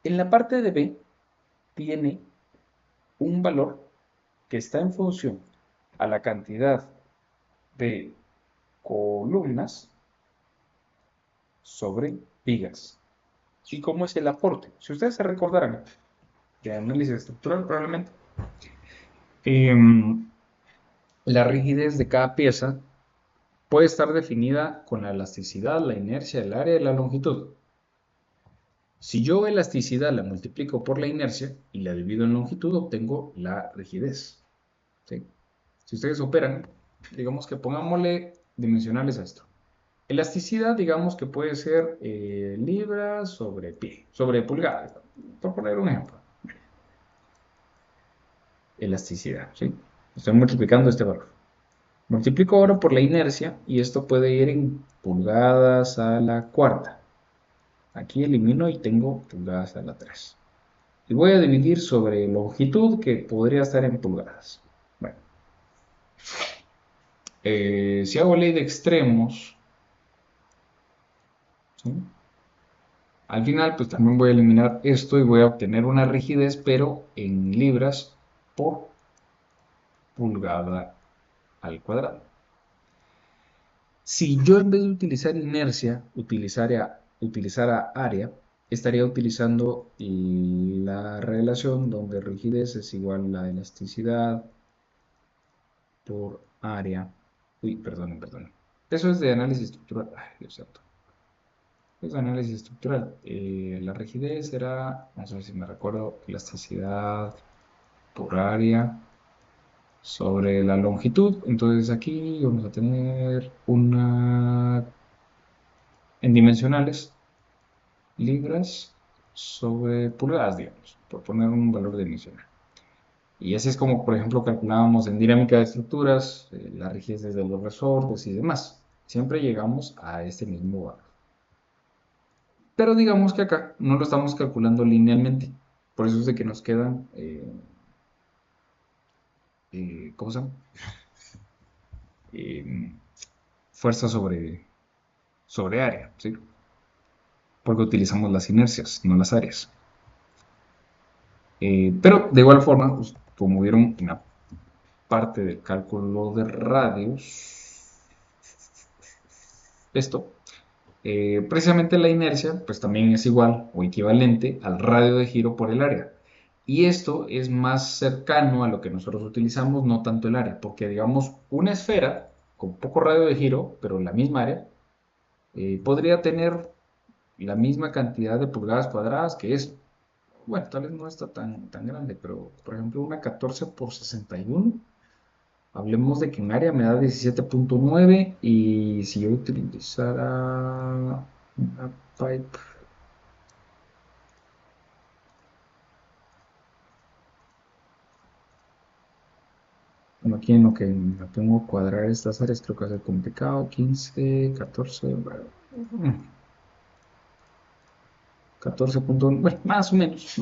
En la parte de B tiene un valor que está en función a la cantidad de columnas sobre vigas. ¿Y cómo es el aporte? Si ustedes se recordarán de análisis estructural, probablemente, la rigidez de cada pieza puede estar definida con la elasticidad, la inercia, el área y la longitud. Si yo elasticidad la multiplico por la inercia y la divido en longitud, obtengo la rigidez, ¿sí? Si ustedes operan, digamos que pongámosle dimensionales a esto. Elasticidad, digamos que puede ser libras sobre pie, sobre pulgada, por poner un ejemplo. Elasticidad, ¿sí? Estoy multiplicando este valor. Multiplico ahora por la inercia y esto puede ir en pulgadas a la cuarta. Aquí elimino y tengo pulgadas a la 3. Y voy a dividir sobre longitud, que podría estar en pulgadas. Bueno, si hago ley de extremos, ¿sí?, al final pues también voy a eliminar esto y voy a obtener una rigidez, pero en libras por pulgada al cuadrado. Si yo en vez de utilizar inercia utilizara área, estaría utilizando la relación donde rigidez es igual a elasticidad por área. Uy, perdón. Eso es de análisis estructural. Ay, Dios santo. Es de análisis estructural. La rigidez era, no sé si me recuerdo, elasticidad por área sobre la longitud. Entonces aquí vamos a tener una en dimensionales, libras sobre pulgadas, digamos, por poner un valor dimensional. Y así es como, por ejemplo, calculábamos en dinámica de estructuras, las rigidez de los resortes y demás. Siempre llegamos a este mismo valor. Pero digamos que acá no lo estamos calculando linealmente. Por eso es de que nos quedan, ¿cómo se llama? Fuerza sobre área, ¿sí? Porque utilizamos las inercias, no las áreas. Pero de igual forma, pues, como vieron en la parte del cálculo de radios, esto, precisamente la inercia, pues también es igual o equivalente al radio de giro por el área. Y esto es más cercano a lo que nosotros utilizamos, no tanto el área, porque digamos una esfera con poco radio de giro, pero la misma área, podría tener la misma cantidad de pulgadas cuadradas que eso. bueno, tal vez no está tan grande, pero por ejemplo una 14 por 61, hablemos de que en área me da 17.9 y si yo utilizara una pipe, bueno, aquí en lo que me pongo a cuadrar estas áreas creo que va a ser complicado, 15, 14, bueno, 14 puntos, bueno, más o menos.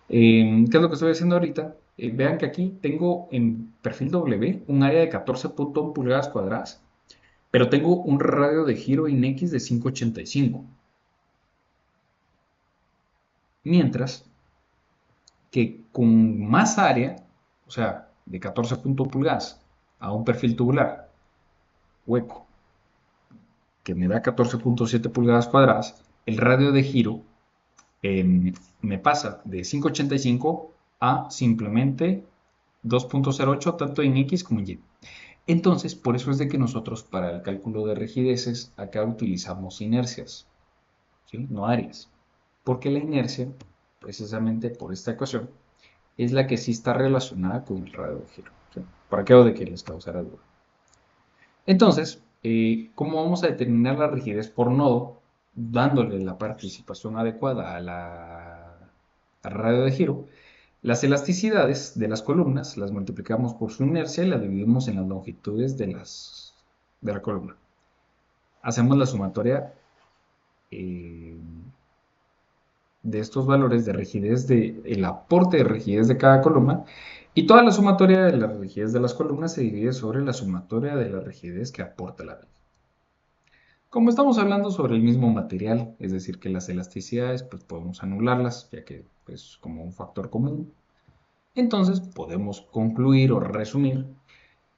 ¿Qué es lo que estoy haciendo ahorita? Vean que aquí tengo en perfil W un área de 14.1 pulgadas cuadradas, pero tengo un radio de giro en X de 585. Mientras que con más área, o sea, de 14 pulgadas a un perfil tubular hueco, que me da 14.7 pulgadas cuadradas, el radio de giro me pasa de 585 a simplemente 2.08 tanto en X como en Y. Entonces, por eso es de que nosotros para el cálculo de rigideces acá utilizamos inercias, ¿sí? No áreas. Porque la inercia, precisamente por esta ecuación, es la que sí está relacionada con el radio de giro, ¿sí? Para qué o de que les causara duda. Entonces, ¿cómo vamos a determinar la rigidez por nodo? Dándole la participación adecuada al radio de giro. Las elasticidades de las columnas las multiplicamos por su inercia y las dividimos en las longitudes de la columna. Hacemos la sumatoria eh, de estos valores de rigidez, el aporte de rigidez de cada columna, y toda la sumatoria de la rigidez de las columnas se divide sobre la sumatoria de la rigidez que aporta la viga. Como estamos hablando sobre el mismo material, es decir, que las elasticidades pues podemos anularlas, ya que es como un factor común, entonces podemos concluir o resumir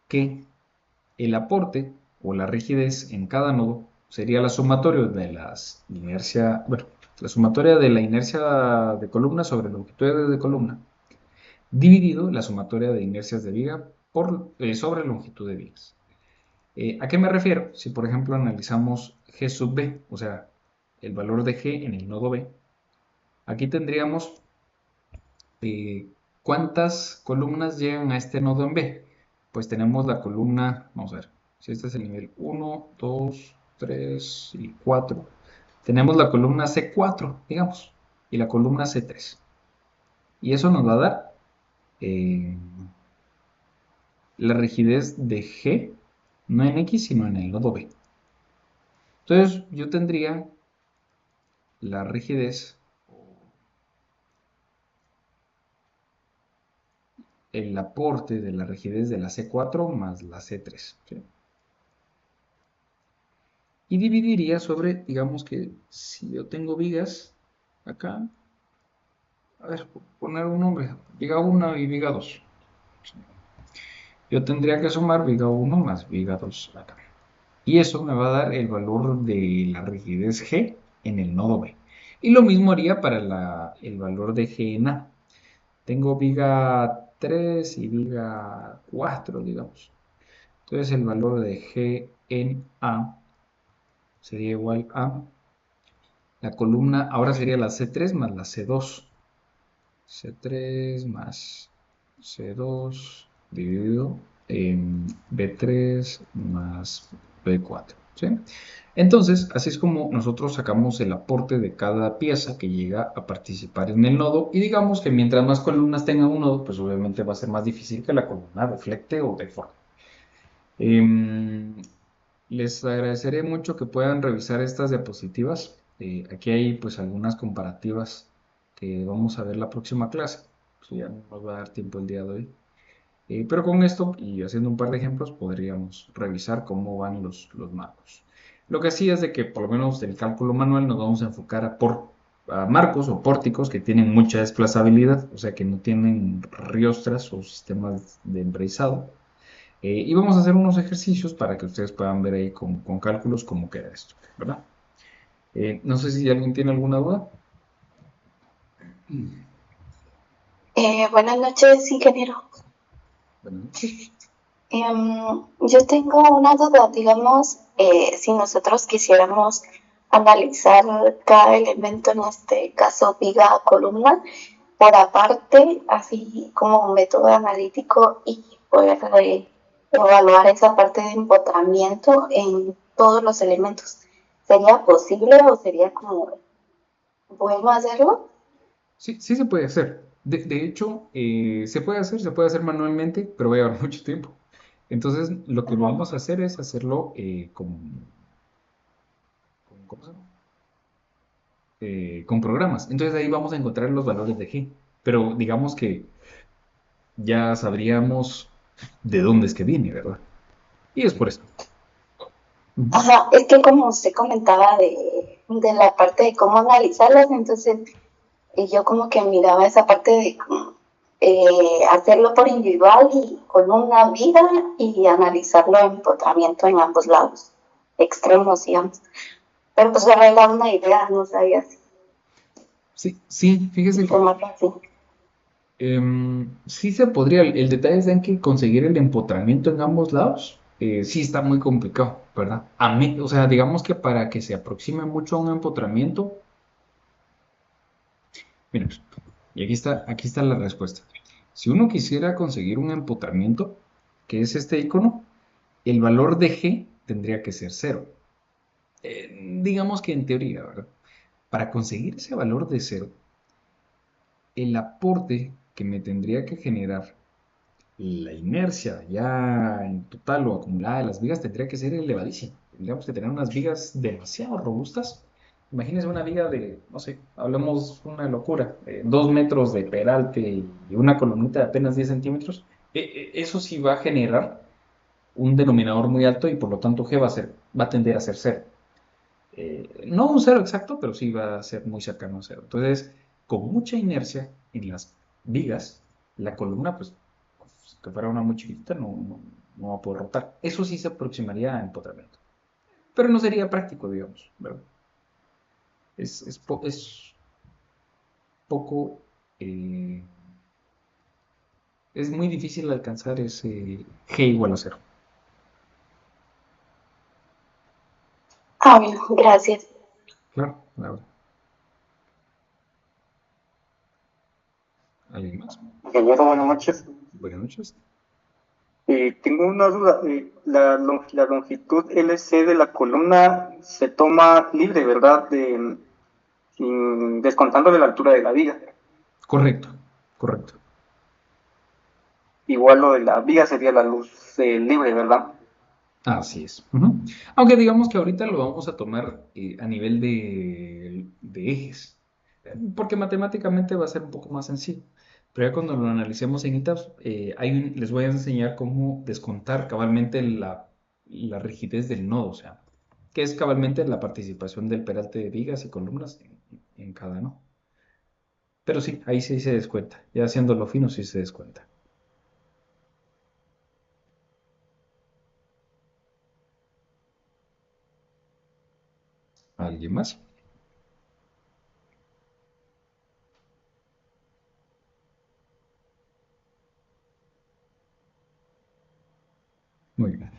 que el aporte o la rigidez en cada nodo sería la sumatoria de la sumatoria de la inercia de columna sobre longitudes de columna, dividido la sumatoria de inercias de viga sobre longitud de vigas. ¿A qué me refiero? Si por ejemplo analizamos G sub B, o sea, el valor de G en el nodo B, aquí tendríamos ¿cuántas columnas llegan a este nodo en B? Pues tenemos la columna, vamos a ver, si este es el nivel 1, 2, 3 y 4. Tenemos la columna C4, digamos, y la columna C3. Y eso nos va a dar eh, la rigidez de G, no en X, sino en el nodo B. Entonces yo tendría la rigidez, el aporte de la rigidez de la C4 más la C3. ¿Sí? Y dividiría sobre, digamos que si yo tengo vigas acá, a ver, poner un nombre, viga 1 y viga 2. Yo tendría que sumar viga 1 más viga 2 acá. Y eso me va a dar el valor de la rigidez G en el nodo B. Y lo mismo haría para el valor de G en A. Tengo viga 3 y viga 4, digamos. Entonces el valor de G en A sería igual a la columna, ahora sería la C3 más la C2. C3 más C2 dividido en B3 más B4. ¿Sí? Entonces, así es como nosotros sacamos el aporte de cada pieza que llega a participar en el nodo. Y digamos que mientras más columnas tenga un nodo, pues obviamente va a ser más difícil que la columna reflecte o deforme. Les agradeceré mucho que puedan revisar estas diapositivas. Aquí hay pues algunas comparativas que vamos a ver la próxima clase. Pues ya no nos va a dar tiempo el día de hoy. Pero con esto y haciendo un par de ejemplos podríamos revisar cómo van los marcos. Lo que sí es de que por lo menos del cálculo manual nos vamos a enfocar a marcos o pórticos que tienen mucha desplazabilidad, o sea que no tienen riostras o sistemas de embrazado. Y vamos a hacer unos ejercicios para que ustedes puedan ver ahí con cálculos cómo queda esto, ¿verdad? No sé si alguien tiene alguna duda. Buenas noches, ingeniero. Buenas noches. Yo tengo una duda, digamos, si nosotros quisiéramos analizar cada elemento, en este caso viga, columna, por aparte, así como un método analítico y poder evaluar esa parte de empotramiento en todos los elementos. ¿Sería posible o sería como bueno hacerlo? Sí, sí se puede hacer. De hecho, se puede hacer manualmente, pero va a llevar mucho tiempo. Entonces, lo que vamos a hacer es hacerlo ¿cómo se llama? Con programas. Entonces ahí vamos a encontrar los valores de G. Pero digamos que ya sabríamos de dónde es que viene, ¿verdad? Y es por eso. Ujú. Ajá, es que como usted comentaba de la parte de cómo analizarlas, entonces yo como que miraba esa parte de hacerlo por individual y con una vida y analizarlo en empotramiento en ambos lados, extremos, digamos. Pero pues era una idea, no sabía Sí, sí, si fíjese que tomarlo así. sí se podría. El detalle es en que conseguir el empotramiento en ambos lados sí está muy complicado, ¿verdad? O sea, digamos que para que se aproxime mucho a un empotramiento, mira, y aquí está la respuesta. Si uno quisiera conseguir un empotramiento, que es este icono, el valor de G tendría que ser cero. Digamos que en teoría, ¿verdad? Para conseguir ese valor de cero, el aporte que me tendría que generar la inercia ya en total o acumulada de las vigas tendría que ser elevadísima. Tendríamos que tener unas vigas demasiado robustas. Imagínense una viga de, no sé, hablamos una locura, 2 metros de peralte y una columnita de apenas 10 centímetros. Eso sí va a generar un denominador muy alto y por lo tanto G va a tender a ser cero. No un cero exacto, pero sí va a ser muy cercano a cero. Entonces, con mucha inercia en las vigas, la columna, pues, que fuera una muy chiquitita, no va a poder rotar. Eso sí se aproximaría a empotramiento. Pero no sería práctico, digamos, ¿verdad? Es poco, eh, es muy difícil alcanzar ese G igual a cero. Ah, bueno, gracias. Claro, la verdad. ¿Alguien más? Ingeniero, buenas noches. Buenas noches. Tengo una duda. La longitud LC de la columna se toma libre, ¿verdad? Descontándole la altura de la viga. Correcto, correcto. Igual lo de la viga sería la luz libre, ¿verdad? Así es. Ujú. Aunque digamos que ahorita lo vamos a tomar a nivel de ejes, porque matemáticamente va a ser un poco más sencillo. Pero ya cuando lo analicemos en ITAF, les voy a enseñar cómo descontar cabalmente la rigidez del nodo, o sea, que es cabalmente la participación del peralte de vigas y columnas en cada nodo. Pero sí, ahí sí se descuenta. Ya haciéndolo fino sí se descuenta. ¿Alguien más? Muy bien.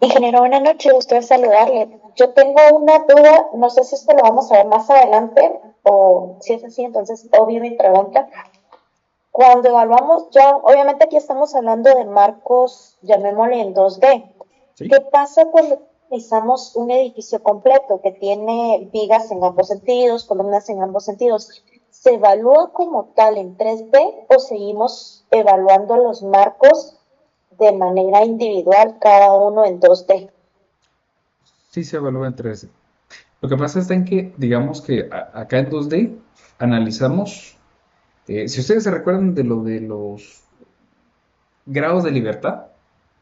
Ingeniero, buenas noches, gusto de saludarle. Yo tengo una duda, no sé si esto lo vamos a ver más adelante o si es así, entonces obvio mi pregunta. Cuando evaluamos ya, obviamente aquí estamos hablando de marcos, llamémosle en 2D. ¿Sí? ¿Qué pasa cuando utilizamos un edificio completo que tiene vigas en ambos sentidos, columnas en ambos sentidos? ¿Se evalúa como tal en 3D o seguimos evaluando los marcos de manera individual, cada uno en 2D? Sí se evalúa en 3D. Lo que pasa está en que, digamos que acá en 2D analizamos, si ustedes se recuerdan de lo de los grados de libertad,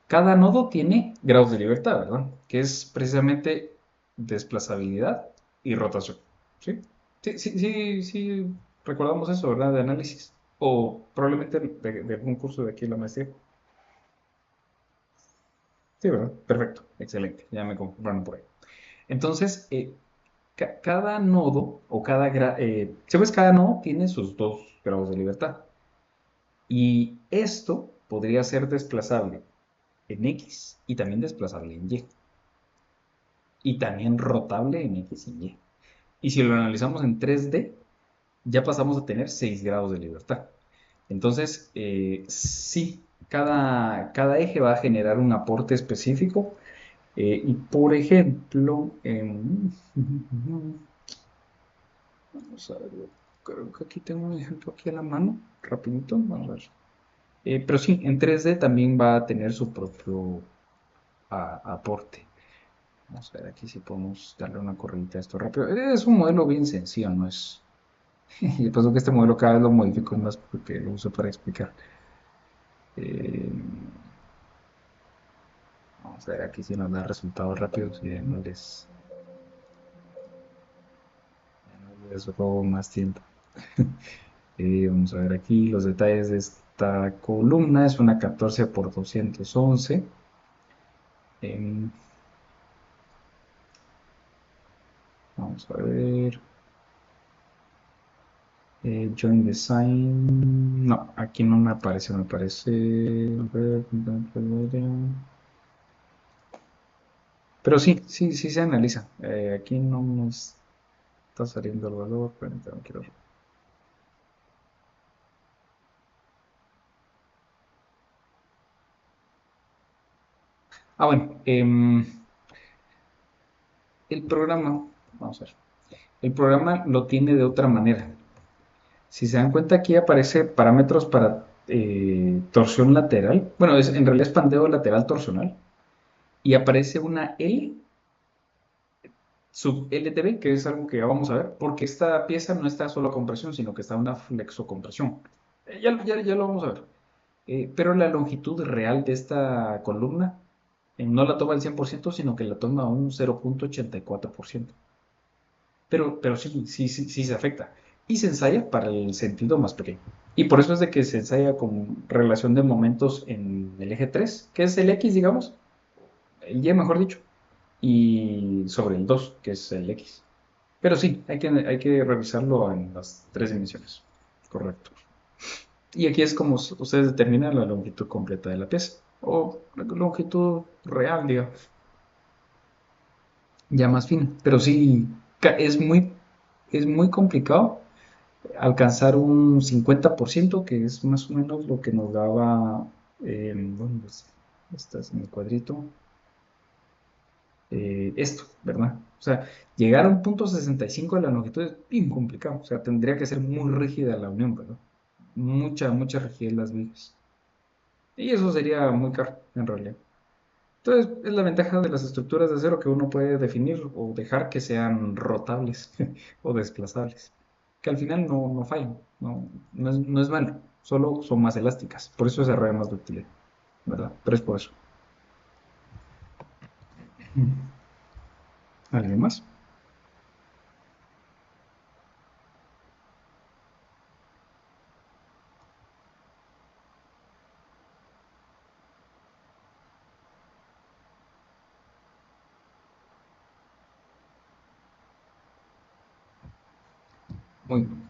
cada nodo tiene grados de libertad, ¿verdad? Que es precisamente desplazabilidad y rotación. ¿Sí? Sí, sí, sí, sí, recordamos eso, ¿verdad? De análisis. O probablemente de algún curso de aquí en la maestría. Sí, ¿verdad? Perfecto, excelente, ya me confirmaron por ahí. Entonces, cada nodo o ¿sabes? Cada nodo tiene sus dos grados de libertad. Y esto podría ser desplazable en X y también desplazable en Y. y también rotable en X y Y. Y si lo analizamos en 3D, ya pasamos a tener 6 grados de libertad. Entonces, sí, cada eje va a generar un aporte específico. Y por ejemplo, vamos a ver, yo creo que aquí tengo un ejemplo aquí a la mano, rapidito, vamos a ver. Pero sí, en 3D también va a tener su propio aporte. Vamos a ver aquí si podemos darle una corrida a esto rápido. Es un modelo bien sencillo, no es... Y pasó que este modelo cada vez lo modifico más porque lo uso para explicar. Eh, Vamos a ver aquí si nos da resultados rápidos y ya no les robo más tiempo. Vamos a ver aquí los detalles de esta columna. Es una 14 por 211. Em, Vamos a ver. Join Design. No, aquí no me aparece, me parece. A ver, pero sí, sí, sí se analiza. Aquí no nos está saliendo el valor. Permítame, quiero. Bueno, el programa, vamos a ver. El programa lo tiene de otra manera. Si se dan cuenta, aquí aparece parámetros para torsión lateral. Bueno, en realidad es pandeo lateral torsional. Y aparece una L sub LTB, que es algo que ya vamos a ver, porque esta pieza no está solo a compresión, sino que está una flexocompresión. Ya lo vamos a ver. Pero la longitud real de esta columna no la toma al 100%, sino que la toma a un 0,84%. Pero sí, sí, sí, sí se afecta. Y se ensaya para el sentido más pequeño. Y por eso es de que se ensaya con relación de momentos en el eje 3, que es el X, digamos, el Y, mejor dicho, y sobre el 2, que es el X. Pero sí, hay que revisarlo en las tres dimensiones. Correcto. Y aquí es como ustedes determinan la longitud completa de la pieza. O la longitud real, digamos. Ya más fina. Pero sí, es muy complicado alcanzar un 50%, que es más o menos lo que nos daba, bueno, pues, estás en el cuadrito, esto, ¿verdad? O sea, llegar a un punto 65 de la longitud es bien complicado, o sea, tendría que ser muy rígida la unión, ¿verdad? Mucha, mucha rigidez en las vigas. Y eso sería muy caro, en realidad. Entonces, es la ventaja de las estructuras de acero que uno puede definir o dejar que sean rotables o desplazables, que al final no fallan, no es malo, solo son más elásticas, por eso desarrollan más ductilidad, ¿verdad? Pero es por eso. ¿Alguien más? Muy bien.